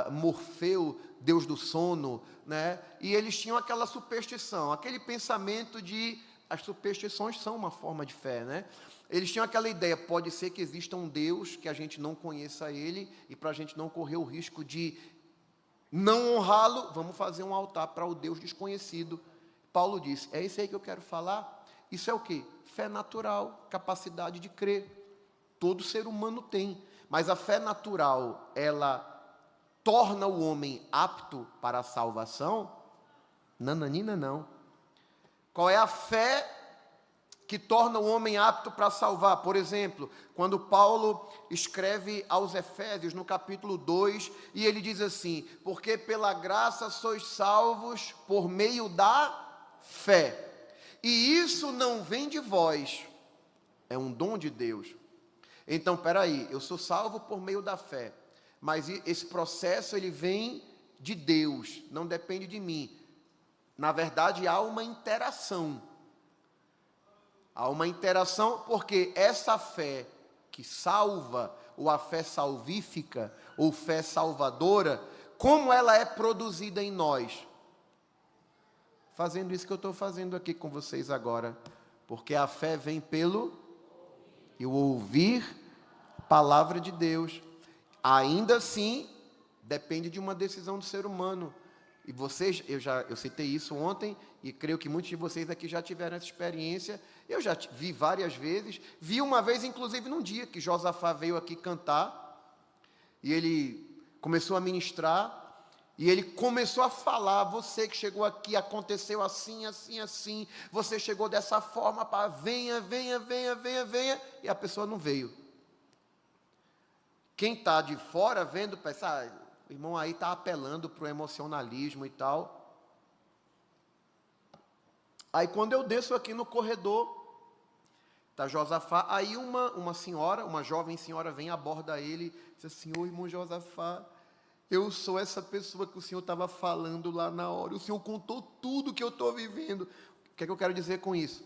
Morfeu, deus do sono, né? E eles tinham aquela superstição, aquele pensamento de as superstições são uma forma de fé, né? Eles tinham aquela ideia, pode ser que exista um Deus, que a gente não conheça ele, e para a gente não correr o risco de não honrá-lo, vamos fazer um altar para o Deus desconhecido. Paulo disse, é isso aí que eu quero falar? Isso é o quê? Fé natural, capacidade de crer. Todo ser humano tem, mas a fé natural, ela torna o homem apto para a salvação? Nananina não. Qual é a fé que torna o homem apto para salvar? Por exemplo, quando Paulo escreve aos Efésios, no capítulo 2, e ele diz assim, porque pela graça sois salvos por meio da fé, e isso não vem de vós, é um dom de Deus. Então, peraí, eu sou salvo por meio da fé, mas esse processo, ele vem de Deus, não depende de mim. Na verdade, há uma interação. Há uma interação porque essa fé que salva, ou a fé salvífica, ou fé salvadora, como ela é produzida em nós? Fazendo isso que eu estou fazendo aqui com vocês agora. Porque a fé vem pelo eu ouvir a palavra de Deus. Ainda assim, depende de uma decisão do ser humano. E vocês, eu citei isso ontem, e creio que muitos de vocês aqui já tiveram essa experiência. Eu já vi várias vezes, vi uma vez, inclusive, num dia que Josafá veio aqui cantar, e ele começou a ministrar, e ele começou a falar, você que chegou aqui, aconteceu assim, assim, assim, você chegou dessa forma, para venha, venha, venha, venha, venha, e a pessoa não veio. Quem está de fora vendo, pensa, o irmão aí está apelando para o emocionalismo e tal. Aí quando eu desço aqui no corredor, está Josafá, aí uma senhora, uma jovem senhora vem, aborda ele, diz assim, ô irmão Josafá, eu sou essa pessoa que o senhor estava falando lá na hora, o senhor contou tudo que eu estou vivendo. O que é que eu quero dizer com isso?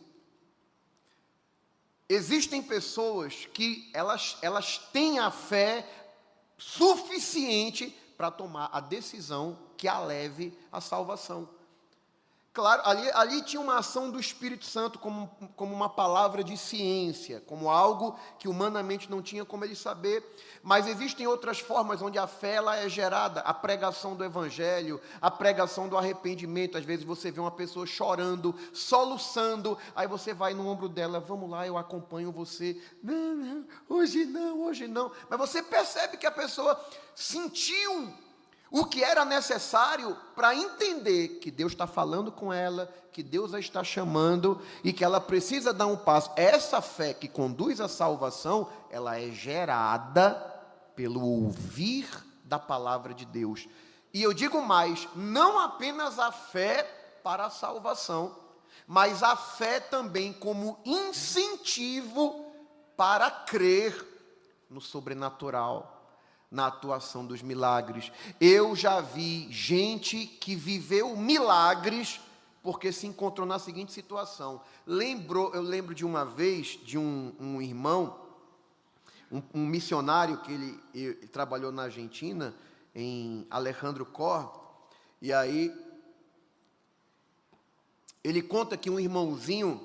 Existem pessoas que elas têm a fé suficiente para tomar a decisão que a leve à salvação. Claro, ali tinha uma ação do Espírito Santo como uma palavra de ciência, como algo que humanamente não tinha como ele saber, mas existem outras formas onde a fé ela é gerada, a pregação do Evangelho, a pregação do arrependimento. Às vezes você vê uma pessoa chorando, soluçando, aí você vai no ombro dela, vamos lá, eu acompanho você, não, hoje não, mas você percebe que a pessoa sentiu o que era necessário para entender que Deus está falando com ela, que Deus a está chamando e que ela precisa dar um passo. Essa fé que conduz à salvação, ela é gerada pelo ouvir da palavra de Deus. E eu digo mais, não apenas a fé para a salvação, mas a fé também como incentivo para crer no sobrenatural, na atuação dos milagres. Eu já vi gente que viveu milagres porque se encontrou na seguinte situação. Eu lembro de uma vez de um irmão, um missionário que ele trabalhou na Argentina, em Alejandro Cor, e aí ele conta que um irmãozinho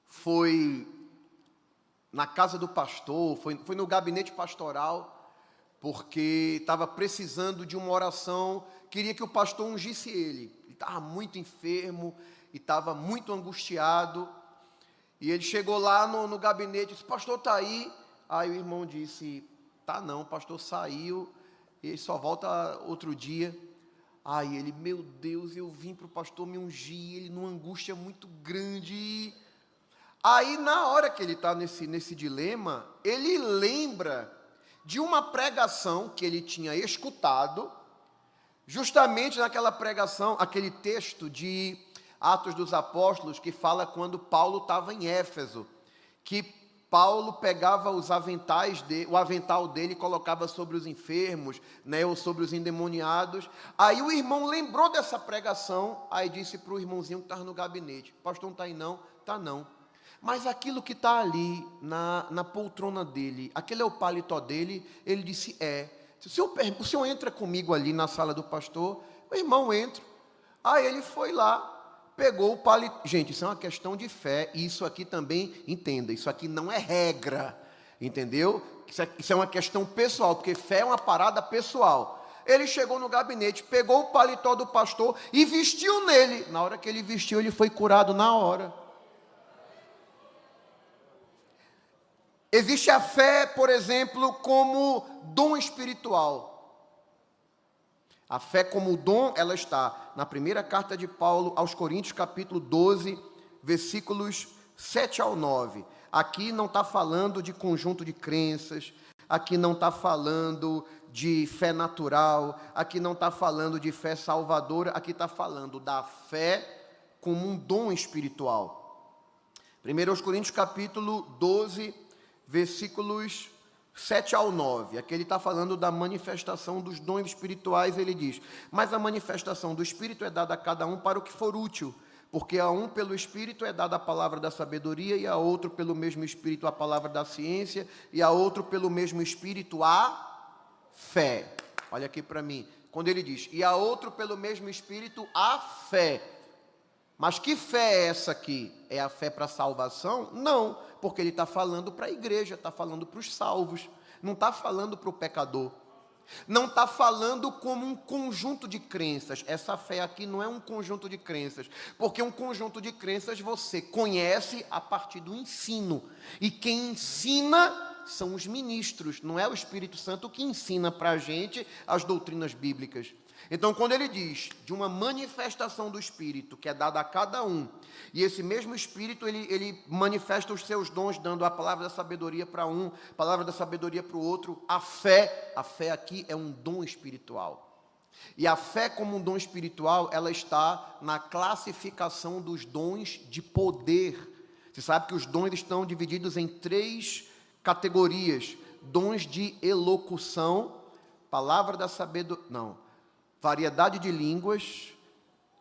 foi na casa do pastor, foi no gabinete pastoral, porque estava precisando de uma oração, queria que o pastor ungisse ele. Ele estava muito enfermo e estava muito angustiado. E ele chegou lá no gabinete e disse, pastor, está aí? Aí o irmão disse, tá não, o pastor saiu, ele só volta outro dia. Aí ele, meu Deus, eu vim para o pastor me ungir, ele numa angústia muito grande. Aí, na hora que ele está nesse dilema, ele lembra de uma pregação que ele tinha escutado, justamente naquela pregação, aquele texto de Atos dos Apóstolos, que fala quando Paulo estava em Éfeso, que Paulo pegava o avental dele e colocava sobre os enfermos, né, ou sobre os endemoniados. Aí o irmão lembrou dessa pregação, aí disse para o irmãozinho que estava no gabinete, pastor, não está aí não? Está não. Mas aquilo que está ali, na poltrona dele, aquele é o paletó dele, ele disse, o senhor entra comigo ali na sala do pastor? O irmão entra. Aí ele foi lá, pegou o paletó. Gente, isso é uma questão de fé, e isso aqui também, entenda, isso aqui não é regra, entendeu? Isso é uma questão pessoal, porque fé é uma parada pessoal. Ele chegou no gabinete, pegou o paletó do pastor e vestiu nele. Na hora que ele vestiu, ele foi curado na hora. Existe a fé, por exemplo, como dom espiritual. A fé como dom, ela está na primeira carta de Paulo aos Coríntios, capítulo 12, versículos 7 ao 9. Aqui não está falando de conjunto de crenças, aqui não está falando de fé natural, aqui não está falando de fé salvadora, aqui está falando da fé como um dom espiritual. 1 Coríntios, capítulo 12, versículos 7 ao 9, aqui ele está falando da manifestação dos dons espirituais, ele diz, mas a manifestação do Espírito é dada a cada um para o que for útil, porque a um pelo Espírito é dada a palavra da sabedoria, e a outro pelo mesmo Espírito a palavra da ciência, e a outro pelo mesmo Espírito a fé. Olha aqui para mim, quando ele diz, e a outro pelo mesmo Espírito a fé. Mas que fé é essa aqui? É a fé para a salvação? Não, porque ele está falando para a igreja, está falando para os salvos, não está falando para o pecador, não está falando como um conjunto de crenças. Essa fé aqui não é um conjunto de crenças, porque um conjunto de crenças você conhece a partir do ensino, e quem ensina são os ministros, não é o Espírito Santo que ensina para a gente as doutrinas bíblicas. Então, quando ele diz de uma manifestação do Espírito, que é dada a cada um, e esse mesmo Espírito, ele manifesta os seus dons, dando a palavra da sabedoria para um, a palavra da sabedoria para o outro, a fé aqui é um dom espiritual. E a fé como um dom espiritual, ela está na classificação dos dons de poder. Você sabe que os dons estão divididos em 3 categorias: dons de elocução, palavra da sabedoria, variedade de línguas,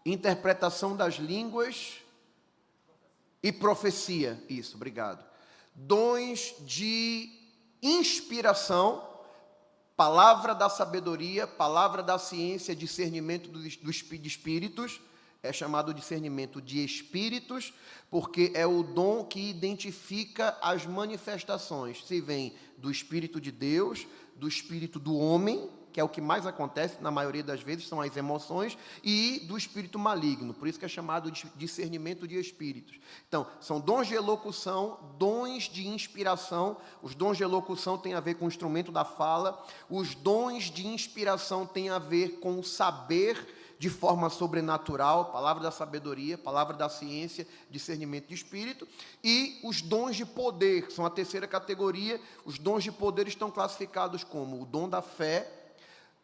interpretação das línguas e profecia. Isso, obrigado. Dons de inspiração, palavra da sabedoria, palavra da ciência, discernimento de espíritos é chamado discernimento de espíritos, porque é o dom que identifica as manifestações, se vem do Espírito de Deus, do Espírito do homem, que é o que mais acontece, na maioria das vezes, são as emoções, e do espírito maligno, por isso que é chamado de discernimento de espíritos. Então, são dons de elocução, dons de inspiração, os dons de elocução têm a ver com o instrumento da fala, os dons de inspiração têm a ver com o saber de forma sobrenatural, palavra da sabedoria, palavra da ciência, discernimento de espírito, e os dons de poder, que são a terceira categoria. Os dons de poder estão classificados como o dom da fé,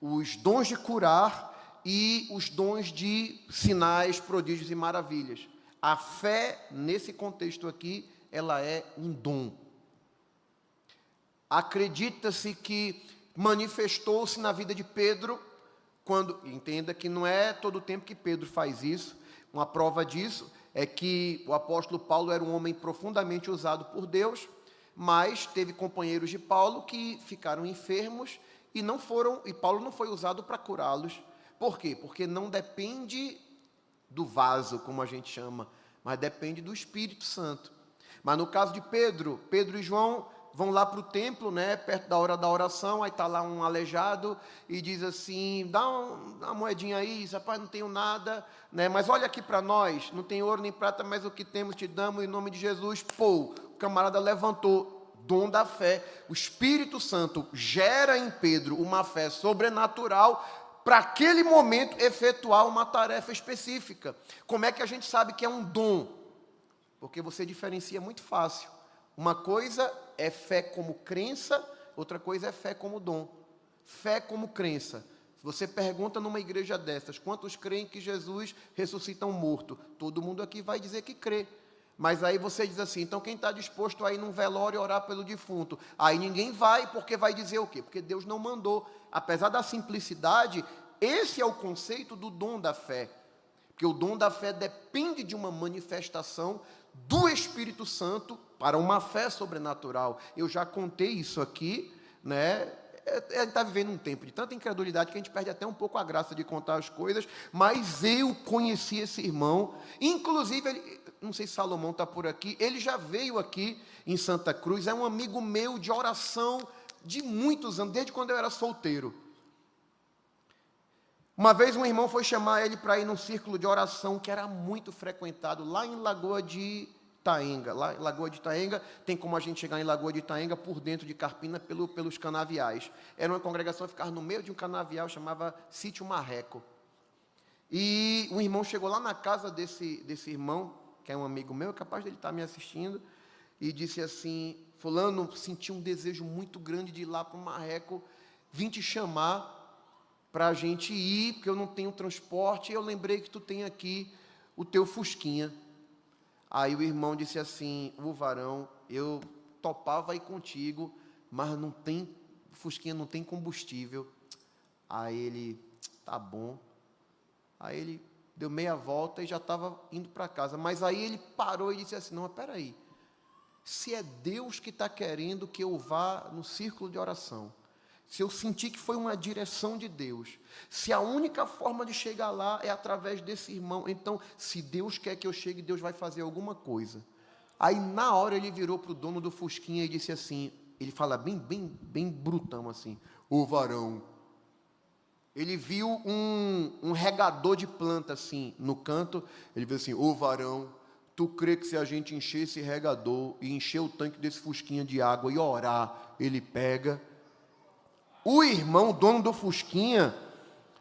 os dons de curar e os dons de sinais, prodígios e maravilhas. A fé, nesse contexto aqui, ela é um dom. Acredita-se que manifestou-se na vida de Pedro, quando, entenda que não é todo o tempo que Pedro faz isso. Uma prova disso é que o apóstolo Paulo era um homem profundamente usado por Deus, mas teve companheiros de Paulo que ficaram enfermos e Paulo não foi usado para curá-los. Por quê? Porque não depende do vaso, como a gente chama, mas depende do Espírito Santo. Mas no caso de Pedro e João vão lá para o templo, né, perto da hora da oração, aí está lá um aleijado e diz assim, dá uma moedinha aí, rapaz, não tenho nada, né, mas olha aqui para nós, não tem ouro nem prata, mas o que temos te damos em nome de Jesus. Pô, o camarada levantou. Dom da fé, o Espírito Santo gera em Pedro uma fé sobrenatural para aquele momento efetuar uma tarefa específica. Como é que a gente sabe que é um dom? Porque você diferencia muito fácil. Uma coisa é fé como crença, outra coisa é fé como dom. Fé como crença. Se você pergunta numa igreja dessas, quantos creem que Jesus ressuscita um morto? Todo mundo aqui vai dizer que crê. Mas aí você diz assim, então quem está disposto a ir num velório e orar pelo defunto? Aí ninguém vai, porque vai dizer o quê? Porque Deus não mandou. Apesar da simplicidade, esse é o conceito do dom da fé. Porque o dom da fé depende de uma manifestação do Espírito Santo para uma fé sobrenatural. Eu já contei isso aqui, né? A gente está vivendo um tempo de tanta incredulidade que a gente perde até um pouco a graça de contar as coisas, mas eu conheci esse irmão, inclusive, ele, não sei se Salomão está por aqui, ele já veio aqui em Santa Cruz, é um amigo meu de oração de muitos anos, desde quando eu era solteiro. Uma vez um irmão foi chamar ele para ir num círculo de oração que era muito frequentado, lá em Lagoa de Itaenga. Lá em Lagoa de Itaenga, tem como a gente chegar em Lagoa de Itaenga por dentro de Carpina pelos canaviais. Era uma congregação que ficava no meio de um canavial, chamava Sítio Marreco. E um irmão chegou lá na casa desse irmão, que é um amigo meu, capaz dele estar me assistindo, e disse assim, fulano, senti um desejo muito grande de ir lá para o Marreco, vim te chamar para a gente ir, porque eu não tenho transporte, e eu lembrei que tu tem aqui o teu Fusquinha. Aí o irmão disse assim, o varão, eu topava ir contigo, mas não tem, Fusquinha não tem combustível. Aí ele, tá bom. Aí ele deu meia volta e já estava indo para casa. Mas aí ele parou e disse assim, não, mas espera aí. Se é Deus que está querendo que eu vá no círculo de oração, se eu sentir que foi uma direção de Deus, se a única forma de chegar lá é através desse irmão, então, se Deus quer que eu chegue, Deus vai fazer alguma coisa. Aí, na hora, ele virou para o dono do Fusquinha e disse assim, ele fala bem brutão assim, ô varão. Ele viu um regador de planta assim, no canto, ele viu assim, ô varão, tu crê que se a gente encher esse regador e encher o tanque desse Fusquinha de água e orar, ele pega? O irmão, dono do Fusquinha,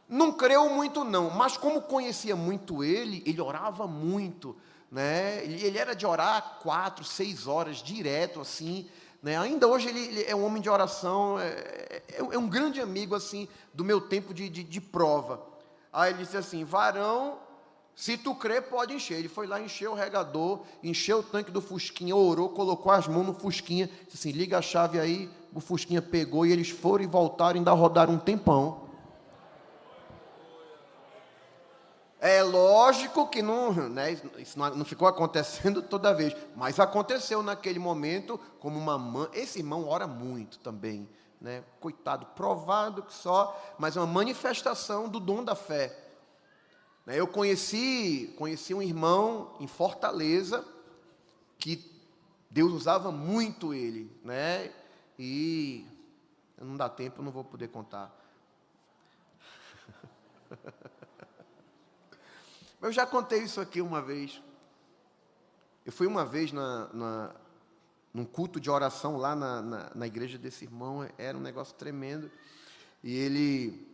não creu muito não, mas como conhecia muito ele orava muito, né? Ele era de orar 4, 6 horas direto, assim, né? Ainda hoje ele é um homem de oração, é um grande amigo, assim, do meu tempo de prova. Aí ele disse assim, varão, se tu crê, pode encher. Ele foi lá, encheu o regador, encheu o tanque do Fusquinha, orou, colocou as mãos no Fusquinha, disse assim, liga a chave aí. O Fusquinha pegou e eles foram e voltaram e ainda rodaram um tempão. É lógico que não, né, isso não ficou acontecendo toda vez, mas aconteceu naquele momento como uma mãe. Esse irmão ora muito também, né? Coitado, provado que só, mas é uma manifestação do dom da fé. Eu conheci um irmão em Fortaleza, que Deus usava muito ele, né? E não dá tempo, eu não vou poder contar. Eu já contei isso aqui uma vez. Eu fui uma vez num culto de oração lá na igreja desse irmão, era um negócio tremendo. E ele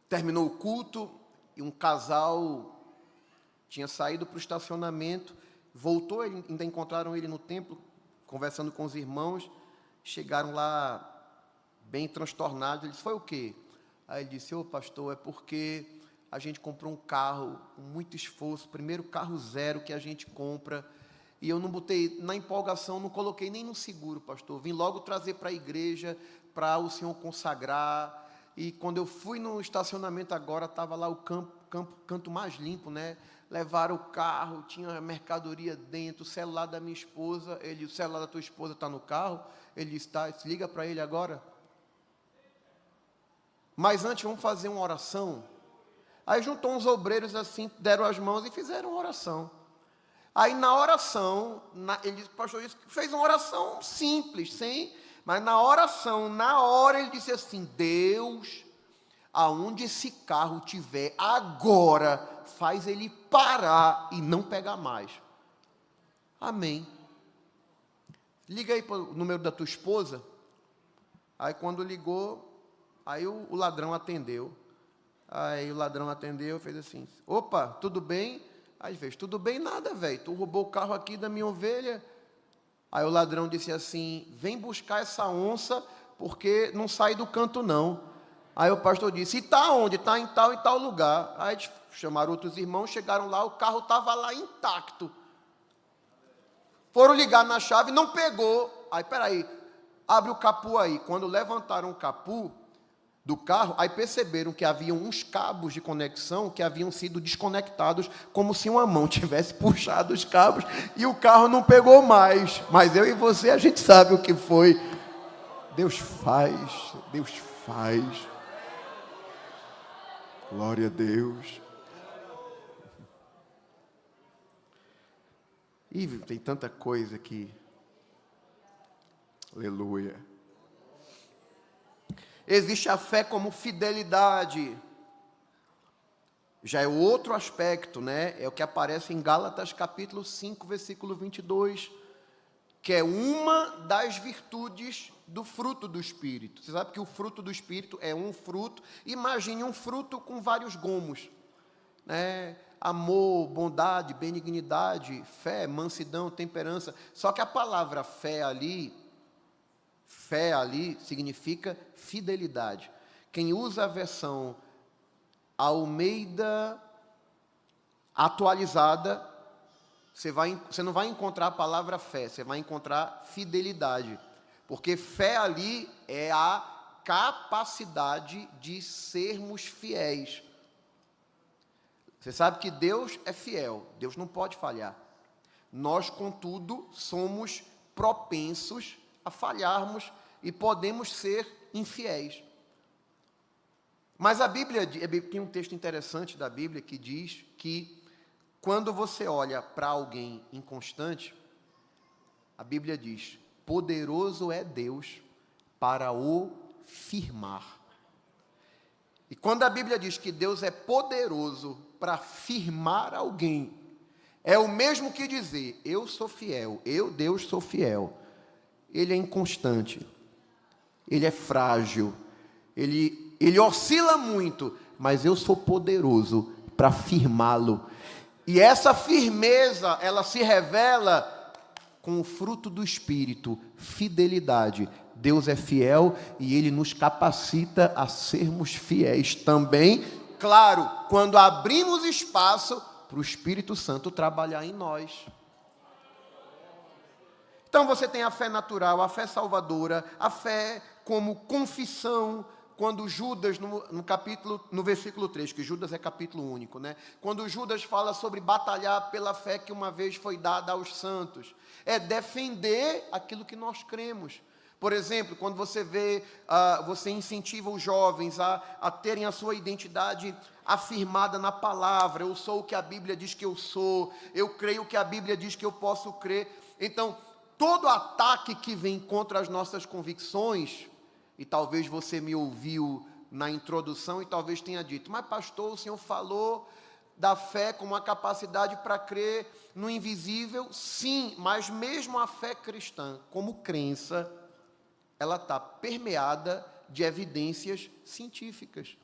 terminou o culto e um casal tinha saído para o estacionamento, voltou, ainda encontraram ele no templo, conversando com os irmãos, chegaram lá bem transtornados. Ele disse: foi o quê? Aí ele disse: ô pastor, é porque a gente comprou um carro com muito esforço, primeiro carro zero que a gente compra, e eu não botei, na empolgação, não coloquei nem no seguro, pastor, vim logo trazer para a igreja, para o senhor consagrar, e quando eu fui no estacionamento agora, estava lá o canto mais limpo, né? Levaram o carro, tinha mercadoria dentro, o celular da minha esposa, o celular da tua esposa está no carro? Ele disse: tá, se liga para ele agora. Mas antes vamos fazer uma oração. Aí juntou uns obreiros assim, deram as mãos e fizeram uma oração. Aí na oração, ele disse: pastor, fez uma oração simples, mas na oração, na hora ele disse assim: Deus, aonde esse carro estiver agora, faz ele parar e não pegar mais. Amém. Liga aí para o número da tua esposa. Aí quando ligou, aí o ladrão atendeu. Aí o ladrão atendeu, fez assim: opa, tudo bem? Aí ele fez: tudo bem nada, velho, tu roubou o carro aqui da minha ovelha. Aí o ladrão disse assim: vem buscar essa onça, porque não sai do canto não. Aí o pastor disse: e está onde? Está em tal e tal lugar. Aí chamaram outros irmãos, chegaram lá, o carro estava lá intacto. Foram ligar na chave, não pegou. Aí, peraí, abre o capu aí. Quando levantaram o capu do carro, aí perceberam que haviam uns cabos de conexão que haviam sido desconectados, como se uma mão tivesse puxado os cabos, e o carro não pegou mais. Mas eu e você, a gente sabe o que foi. Deus faz, Deus faz. Glória a Deus. E tem tanta coisa aqui. Aleluia. Existe a fé como fidelidade. Já é outro aspecto, né? É o que aparece em Gálatas capítulo 5, versículo 22, que é uma das virtudes do fruto do Espírito. Você sabe que o fruto do Espírito é um fruto. Imagine um fruto com vários gomos, né? Amor, bondade, benignidade, fé, mansidão, temperança. Só que a palavra fé ali significa fidelidade. Quem usa a versão Almeida atualizada, você não vai encontrar a palavra fé, você vai encontrar fidelidade. Porque fé ali é a capacidade de sermos fiéis. Você sabe que Deus é fiel, Deus não pode falhar. Nós, contudo, somos propensos a falharmos e podemos ser infiéis. Mas a Bíblia tem um texto interessante da Bíblia que diz que quando você olha para alguém inconstante, a Bíblia diz: poderoso é Deus para o firmar. E quando a Bíblia diz que Deus é poderoso para firmar alguém, é o mesmo que dizer: eu sou fiel, eu, Deus, sou fiel. Ele é inconstante, ele é frágil, ele oscila muito, mas eu sou poderoso para firmá-lo. E essa firmeza, ela se revela com o fruto do Espírito, fidelidade. Deus é fiel e Ele nos capacita a sermos fiéis também, claro, quando abrimos espaço para o Espírito Santo trabalhar em nós. Então você tem a fé natural, a fé salvadora, a fé como confissão. Quando Judas, no versículo 3, que Judas é capítulo único, né? Quando Judas fala sobre batalhar pela fé que uma vez foi dada aos santos, é defender aquilo que nós cremos. Por exemplo, quando você vê, você incentiva os jovens a terem a sua identidade afirmada na palavra. Eu sou o que a Bíblia diz que eu sou, eu creio o que a Bíblia diz que eu posso crer. Então, todo ataque que vem contra as nossas convicções, e talvez você me ouviu na introdução e talvez tenha dito, mas pastor, o senhor falou da fé como uma capacidade para crer no invisível. Sim, mas mesmo a fé cristã, como crença, ela está permeada de evidências científicas.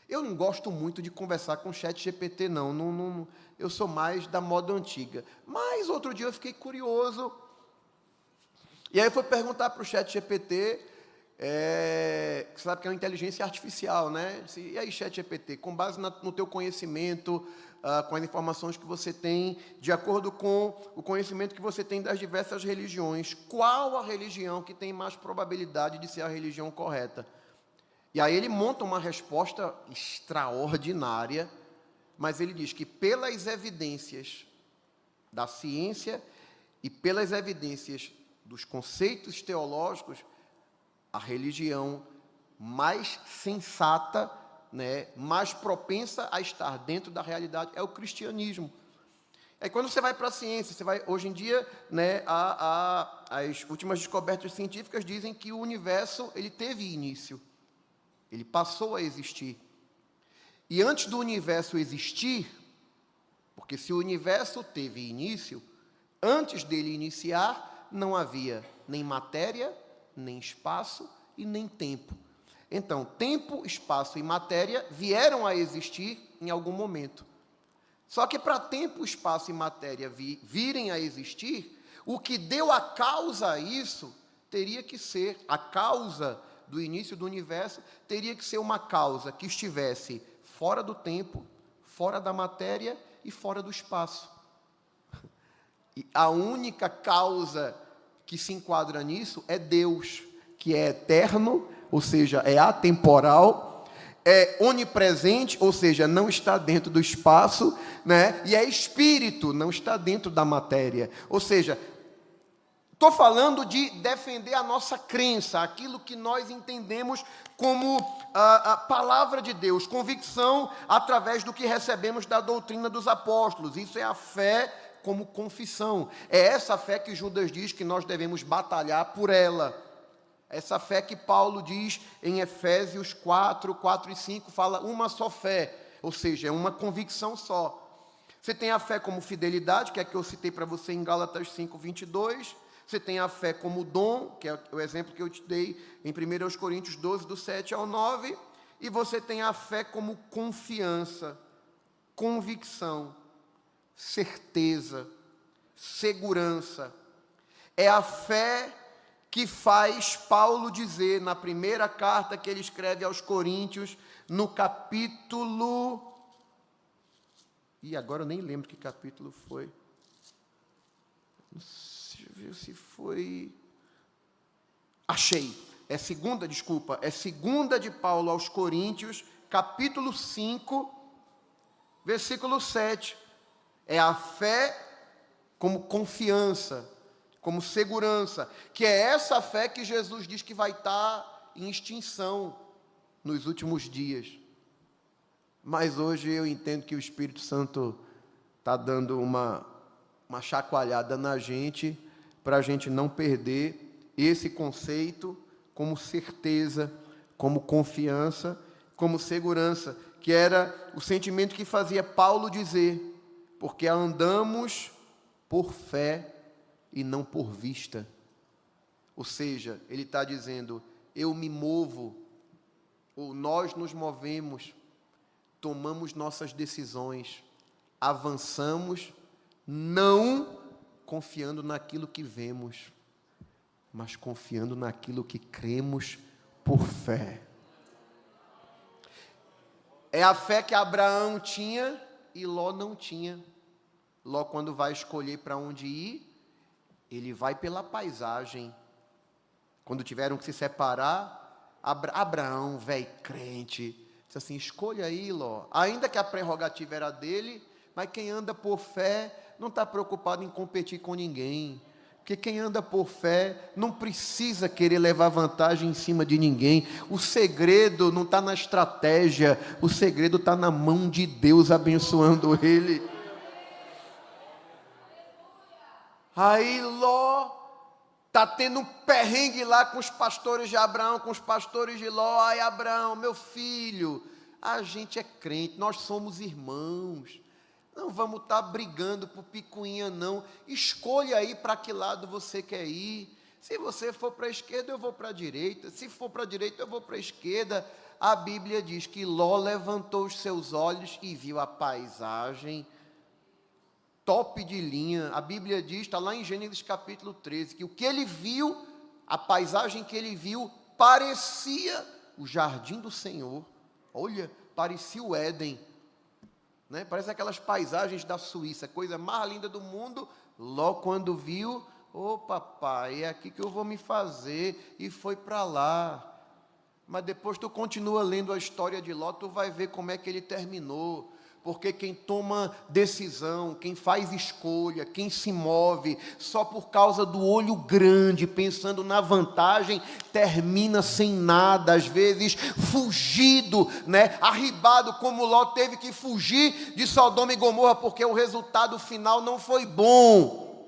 Eu não gosto muito de conversar com o ChatGPT, não. Eu sou mais da moda antiga. Mas outro dia eu fiquei curioso. E aí eu fui perguntar para o ChatGPT, você sabe que é uma inteligência artificial, né? E aí, ChatGPT, com base no teu conhecimento, com as informações que você tem, de acordo com o conhecimento que você tem das diversas religiões, qual a religião que tem mais probabilidade de ser a religião correta? E aí ele monta uma resposta extraordinária, mas ele diz que pelas evidências da ciência e pelas evidências dos conceitos teológicos, a religião mais sensata, né, mais propensa a estar dentro da realidade é o cristianismo. Aí quando você vai para a ciência, hoje em dia, né, as últimas descobertas científicas dizem que o universo ele teve início, ele passou a existir. E antes do universo existir, porque se o universo teve início, antes dele iniciar, não havia nem matéria, nem espaço e nem tempo. Então, tempo, espaço e matéria vieram a existir em algum momento. Só que para tempo, espaço e matéria virem a existir, o que deu a causa a isso teria que ser, a causa do início do universo, teria que ser uma causa que estivesse fora do tempo, fora da matéria e fora do espaço. E a única causa que se enquadra nisso é Deus, que é eterno, ou seja, é atemporal, é onipresente, ou seja, não está dentro do espaço, né? E é espírito, não está dentro da matéria. Ou seja, estou falando de defender a nossa crença, aquilo que nós entendemos como a palavra de Deus, convicção através do que recebemos da doutrina dos apóstolos. Isso é a fé como confissão. É essa fé que Judas diz que nós devemos batalhar por ela. Essa fé que Paulo diz em Efésios 4 e 5, fala uma só fé, ou seja, é uma convicção só. Você tem a fé como fidelidade, que é a que eu citei para você em Gálatas 5, 22. Você tem a fé como dom, que é o exemplo que eu te dei em 1 Coríntios 12, do 7 ao 9. E você tem a fé como confiança, convicção, certeza, segurança. É a fé que faz Paulo dizer na primeira carta que ele escreve aos Coríntios, no capítulo... E agora eu nem lembro que capítulo foi. Deixa eu ver se foi... Achei. É segunda de Paulo aos Coríntios, capítulo 5, versículo 7. É a fé como confiança, como segurança, que é essa fé que Jesus diz que vai estar em extinção nos últimos dias. Mas hoje eu entendo que o Espírito Santo está dando uma chacoalhada na gente, para a gente não perder esse conceito como certeza, como confiança, como segurança, que era o sentimento que fazia Paulo dizer, porque andamos por fé e não por vista. Ou seja, ele está dizendo, eu me movo, ou nós nos movemos, tomamos nossas decisões, avançamos, não confiando naquilo que vemos, mas confiando naquilo que cremos por fé. É a fé que Abraão tinha e Ló não tinha. Ló, quando vai escolher para onde ir, ele vai pela paisagem. Quando tiveram que se separar, Abraão, velho crente, disse assim, escolha aí, Ló. Ainda que a prerrogativa era dele, mas quem anda por fé não está preocupado em competir com ninguém. Porque quem anda por fé não precisa querer levar vantagem em cima de ninguém. O segredo não está na estratégia, o segredo está na mão de Deus abençoando ele. Aí Ló está tendo um perrengue lá com os pastores de Abraão, com os pastores de Ló. Ai, Abraão, meu filho, a gente é crente, nós somos irmãos. Não vamos estar brigando por picuinha, não. Escolha aí para que lado você quer ir. Se você for para a esquerda, eu vou para a direita. Se for para a direita, eu vou para a esquerda. A Bíblia diz que Ló levantou os seus olhos e viu a paisagem top de linha. A Bíblia diz, está lá em Gênesis capítulo 13, que o que ele viu, a paisagem que ele viu, parecia o jardim do Senhor. Olha, parecia o Éden. Né? Parece aquelas paisagens da Suíça, coisa mais linda do mundo. Ló, quando viu, papai, é aqui que eu vou me fazer, e foi para lá. Mas depois tu continua lendo a história de Ló, tu vai ver como é que ele terminou. Porque quem toma decisão, quem faz escolha, quem se move só por causa do olho grande, pensando na vantagem, termina sem nada, às vezes fugido, né? Arribado, como Ló teve que fugir de Sodoma e Gomorra, porque o resultado final não foi bom.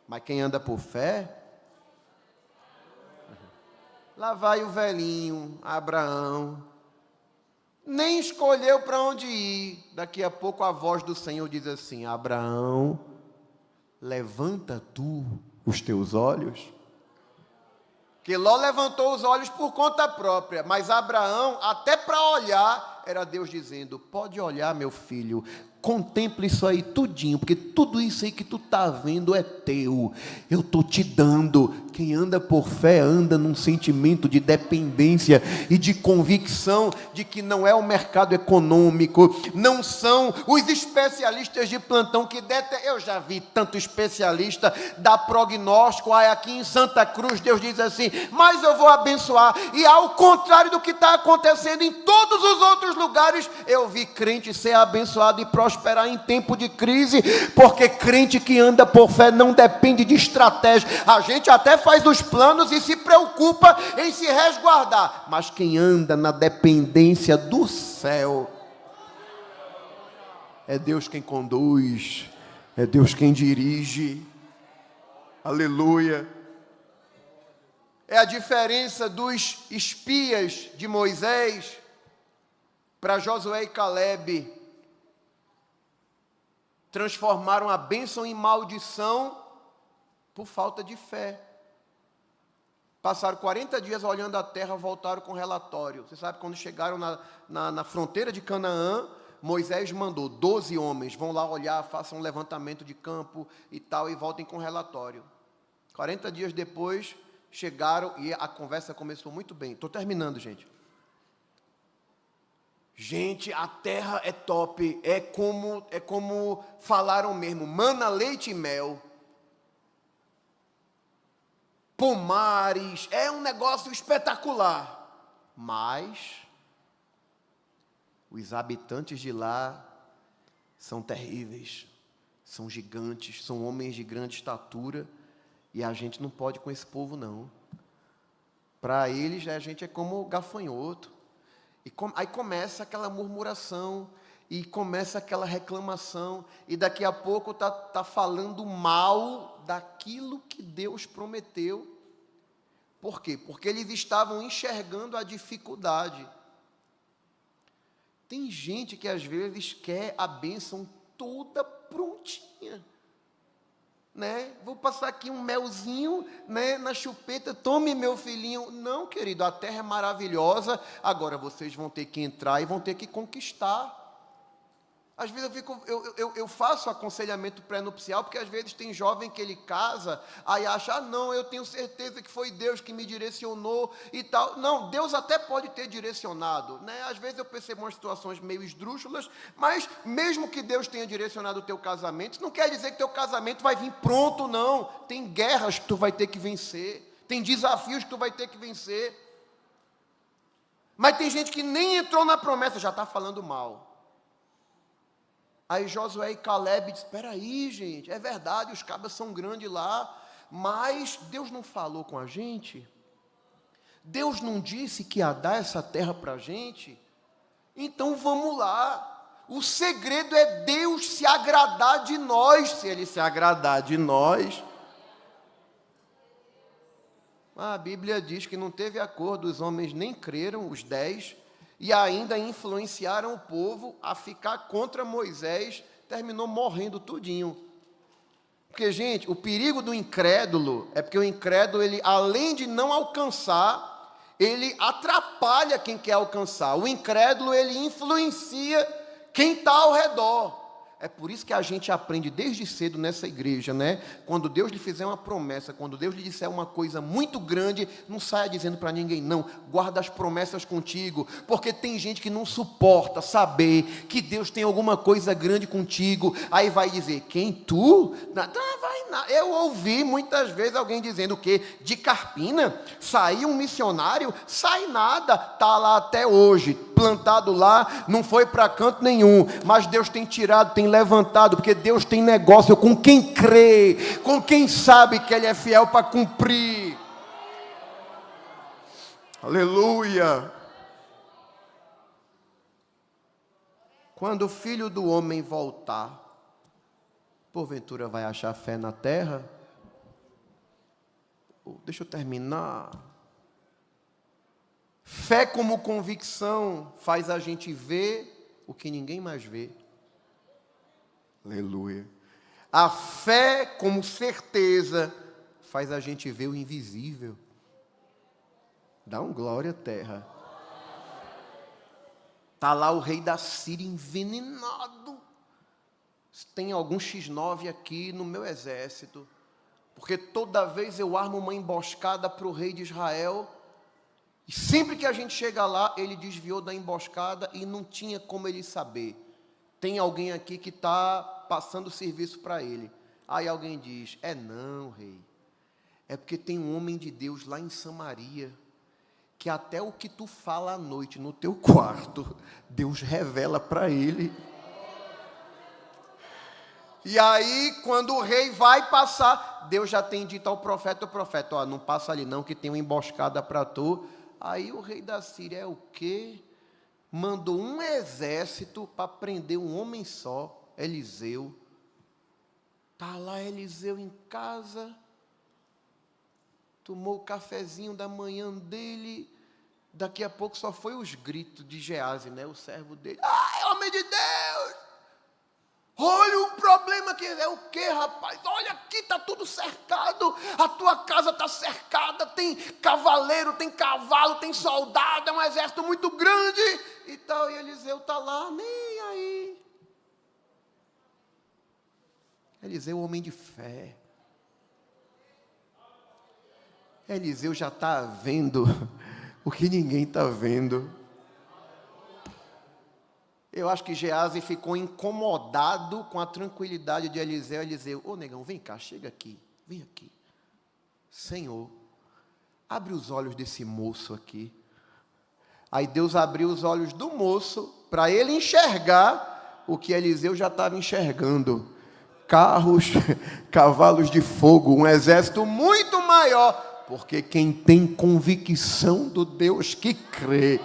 Mas quem anda por fé, lá vai o velhinho, Abraão, nem escolheu para onde ir. Daqui a pouco a voz do Senhor diz assim: Abraão, levanta tu os teus olhos. Que Ló levantou os olhos por conta própria, mas Abraão, até para olhar, era Deus dizendo: pode olhar, meu filho, contemple isso aí tudinho, porque tudo isso aí que tu está vendo é teu, eu estou te dando. Quem anda por fé anda num sentimento de dependência e de convicção de que não é o mercado econômico, não são os especialistas de plantão que eu já vi tanto especialista dar prognóstico. Aqui em Santa Cruz Deus diz assim: mas eu vou abençoar, e ao contrário do que está acontecendo em todos os outros lugares, eu vi crente ser abençoado e prosperar em tempo de crise, porque crente que anda por fé não depende de estratégia. A gente até faz os planos e se preocupa em se resguardar, mas quem anda na dependência do céu, é Deus quem conduz, é Deus quem dirige. Aleluia. É a diferença dos espias de Moisés para Josué e Calebe. Transformaram a bênção em maldição por falta de fé. Passaram 40 dias olhando a terra, voltaram com relatório. Você sabe, quando chegaram na fronteira de Canaã, Moisés mandou 12 homens, vão lá olhar, façam um levantamento de campo e tal, e voltem com relatório. 40 dias depois, chegaram e a conversa começou muito bem. Estou terminando, gente. Gente, a terra é top, é como falaram mesmo, mana, leite e mel. Pomares, é um negócio espetacular. Mas os habitantes de lá são terríveis, são gigantes, são homens de grande estatura, e a gente não pode com esse povo, não. Para eles, a gente é como gafanhoto. Aí começa aquela murmuração, e começa aquela reclamação, e daqui a pouco tá falando mal daquilo que Deus prometeu. Por quê? Porque eles estavam enxergando a dificuldade. Tem gente que às vezes quer a bênção toda prontinha. Né? Vou passar aqui um melzinho, né, na chupeta, tome, meu filhinho. Não, querido, a terra é maravilhosa, agora vocês vão ter que entrar e vão ter que conquistar. Às vezes eu faço aconselhamento pré-nupcial, porque às vezes tem jovem que ele casa, aí acha, não, eu tenho certeza que foi Deus que me direcionou e tal. Não, Deus até pode ter direcionado, né? Às vezes eu percebo umas situações meio esdrúxulas, mas mesmo que Deus tenha direcionado o teu casamento, isso não quer dizer que teu casamento vai vir pronto, não. Tem guerras que tu vai ter que vencer, tem desafios que tu vai ter que vencer. Mas tem gente que nem entrou na promessa, já está falando mal. Aí Josué e Calebe dizem, espera aí, gente, é verdade, os cabras são grandes lá, Mas Deus não falou com a gente? Deus não disse que ia dar essa terra para a gente? Então vamos lá. O segredo é Deus se agradar de nós. Se Ele se agradar de nós... A Bíblia diz que não teve acordo, os homens nem creram, os 10, e ainda influenciaram o povo a ficar contra Moisés, terminou morrendo tudinho. Porque, gente, o perigo do incrédulo é porque o incrédulo, ele, além de não alcançar, ele atrapalha quem quer alcançar. O incrédulo, ele influencia quem está ao redor. É por isso que a gente aprende desde cedo nessa igreja, né? Quando Deus lhe fizer uma promessa, quando Deus lhe disser uma coisa muito grande, não saia dizendo para ninguém, não. Guarda as promessas contigo, porque tem gente que não suporta saber que Deus tem alguma coisa grande contigo. Aí vai dizer, quem tu? Eu ouvi muitas vezes alguém dizendo o quê? De Carpina, saiu um missionário, sai nada, está lá até hoje, plantado lá, não foi para canto nenhum, mas Deus tem tirado, tem levantado, porque Deus tem negócio com quem crê, com quem sabe que Ele é fiel para cumprir. Aleluia! Quando o Filho do Homem voltar, porventura vai achar fé na terra? Deixa eu terminar. Fé como convicção faz a gente ver o que ninguém mais vê. Aleluia. A fé como certeza faz a gente ver o invisível. Dá um glória à terra. Está lá o rei da Síria envenenado. Tem algum X9 aqui no meu exército. Porque toda vez eu armo uma emboscada para o rei de Israel. E sempre que a gente chega lá, ele desviou da emboscada e não tinha como ele saber. Tem alguém aqui que está passando serviço para ele. Aí alguém diz, não, rei. É porque tem um homem de Deus lá em Samaria, que até o que tu fala à noite no teu quarto, Deus revela para ele. E aí, quando o rei vai passar, Deus já tem dito ao profeta, não passa ali não, que tem uma emboscada para tu. Aí o rei da Síria é o quê? Mandou um exército para prender um homem só, Eliseu. Está lá Eliseu em casa, tomou o cafezinho da manhã dele, daqui a pouco só foi os gritos de Geazi, né, o servo dele. Homem de Deus! Olha o problema que é o quê, rapaz? Olha aqui, está tudo cercado, a tua casa está cercada, tem cavaleiro, tem cavalo, tem soldado, é um exército muito grande e tal. E Eliseu está lá, nem aí. Eliseu é um homem de fé. Eliseu já está vendo o que ninguém está vendo. Eu acho que Geazi ficou incomodado com a tranquilidade de Eliseu. Eliseu, negão, vem cá, chega aqui, vem aqui. Senhor, abre os olhos desse moço aqui. Aí Deus abriu os olhos do moço para ele enxergar o que Eliseu já estava enxergando. Carros, cavalos de fogo, um exército muito maior. Porque quem tem convicção do Deus que crê,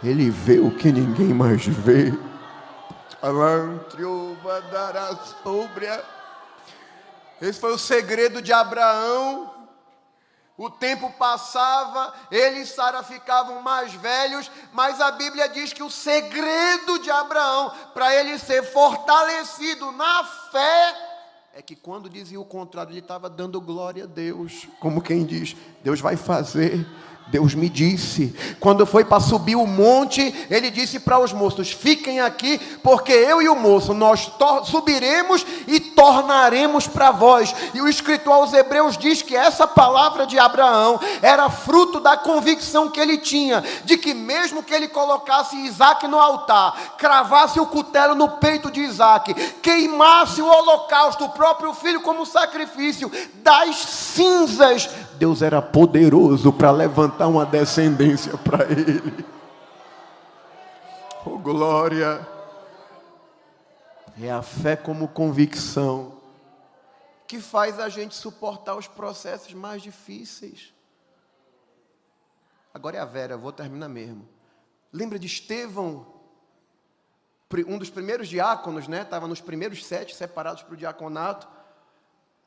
ele vê o que ninguém mais vê. Esse foi o segredo de Abraão. O tempo passava, ele e Sara ficavam mais velhos, mas a Bíblia diz que o segredo de Abraão, para ele ser fortalecido na fé, é que quando dizia o contrário, ele estava dando glória a Deus. Como quem diz, Deus vai fazer. Deus me disse. Quando foi para subir o monte, ele disse para os moços, fiquem aqui, porque eu e o moço, nós subiremos e tornaremos para vós. E o escritor aos Hebreus diz que essa palavra de Abraão era fruto da convicção que ele tinha, de que mesmo que ele colocasse Isaac no altar, cravasse o cutelo no peito de Isaac, queimasse o holocausto, o próprio filho como sacrifício, das cinzas, Deus era poderoso para levantar uma descendência para ele. Oh, glória! É a fé como convicção que faz a gente suportar os processos mais difíceis. Agora é a Vera, vou terminar mesmo. Lembra de Estevão? Um dos primeiros diáconos, né? Estava nos primeiros 7 separados para o diaconato.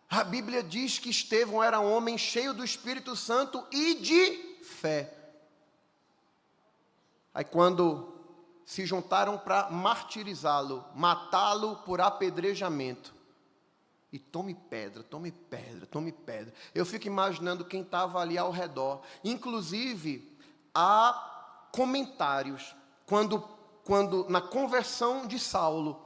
A Bíblia diz que Estevão era um homem cheio do Espírito Santo e de fé. Aí quando se juntaram para martirizá-lo, matá-lo por apedrejamento. E tome pedra, tome pedra, tome pedra. Eu fico imaginando quem estava ali ao redor. Inclusive, há comentários, quando na conversão de Saulo,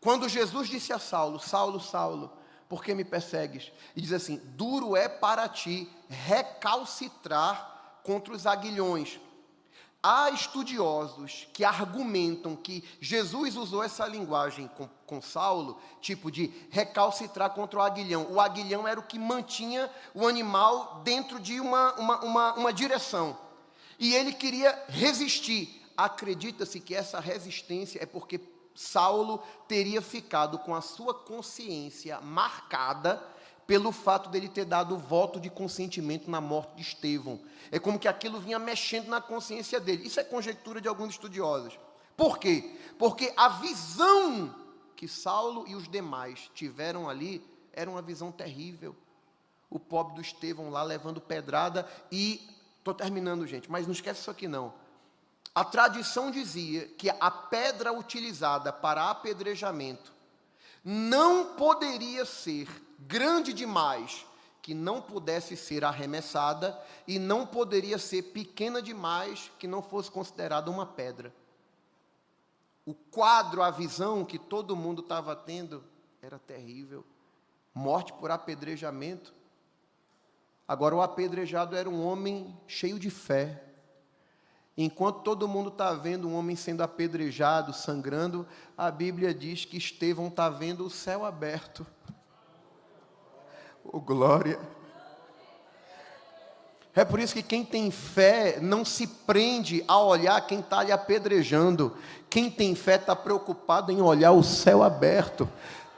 quando Jesus disse a Saulo, Saulo, Saulo, por que me persegues? E diz assim, duro é para ti recalcitrar contra os aguilhões. Há estudiosos que argumentam que Jesus usou essa linguagem com Saulo, tipo de recalcitrar contra o aguilhão. O aguilhão era o que mantinha o animal dentro de uma direção. E ele queria resistir. Acredita-se que essa resistência é porque Saulo teria ficado com a sua consciência marcada pelo fato dele ter dado o voto de consentimento na morte de Estevão. É como que aquilo vinha mexendo na consciência dele. Isso é conjectura de alguns estudiosos. Por quê? Porque a visão que Saulo e os demais tiveram ali era uma visão terrível. O pobre do Estevão lá levando pedrada e... Estou terminando, gente, mas não esquece isso aqui não. A tradição dizia que a pedra utilizada para apedrejamento não poderia ser grande demais que não pudesse ser arremessada e não poderia ser pequena demais que não fosse considerada uma pedra. O quadro, a visão que todo mundo estava tendo era terrível. Morte por apedrejamento. Agora, o apedrejado era um homem cheio de fé. Enquanto todo mundo está vendo um homem sendo apedrejado, sangrando, a Bíblia diz que Estevão está vendo o céu aberto. Oh, glória! É por isso que quem tem fé não se prende a olhar quem está lhe apedrejando. Quem tem fé está preocupado em olhar o céu aberto.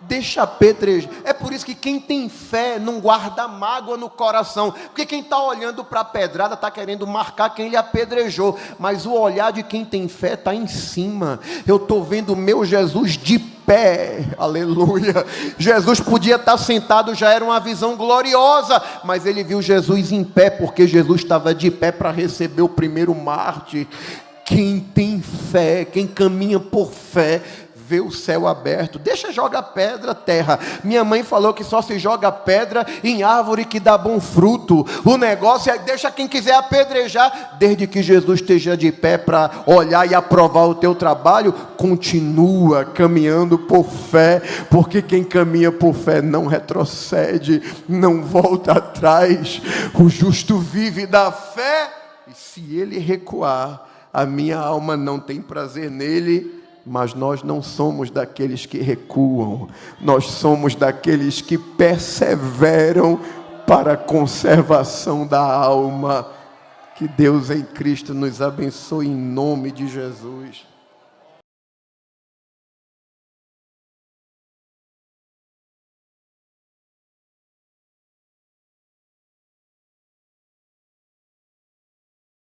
Deixa apedrejar. É por isso que quem tem fé não guarda mágoa no coração. Porque quem está olhando para a pedrada está querendo marcar quem lhe apedrejou. Mas o olhar de quem tem fé está em cima. Eu estou vendo o meu Jesus de pé. Aleluia. Jesus podia estar sentado, já era uma visão gloriosa. Mas ele viu Jesus em pé, porque Jesus estava de pé para receber o primeiro mártir. Quem tem fé, quem caminha por fé, vê o céu aberto. Deixa jogar pedra, terra. Minha mãe falou que só se joga pedra em árvore que dá bom fruto. O negócio é deixa quem quiser apedrejar, desde que Jesus esteja de pé para olhar e aprovar o teu trabalho. Continua caminhando por fé, porque quem caminha por fé não retrocede, não volta atrás. O justo vive da fé, e se ele recuar, a minha alma não tem prazer nele. Mas nós não somos daqueles que recuam, nós somos daqueles que perseveram para a conservação da alma. Que Deus em Cristo nos abençoe em nome de Jesus.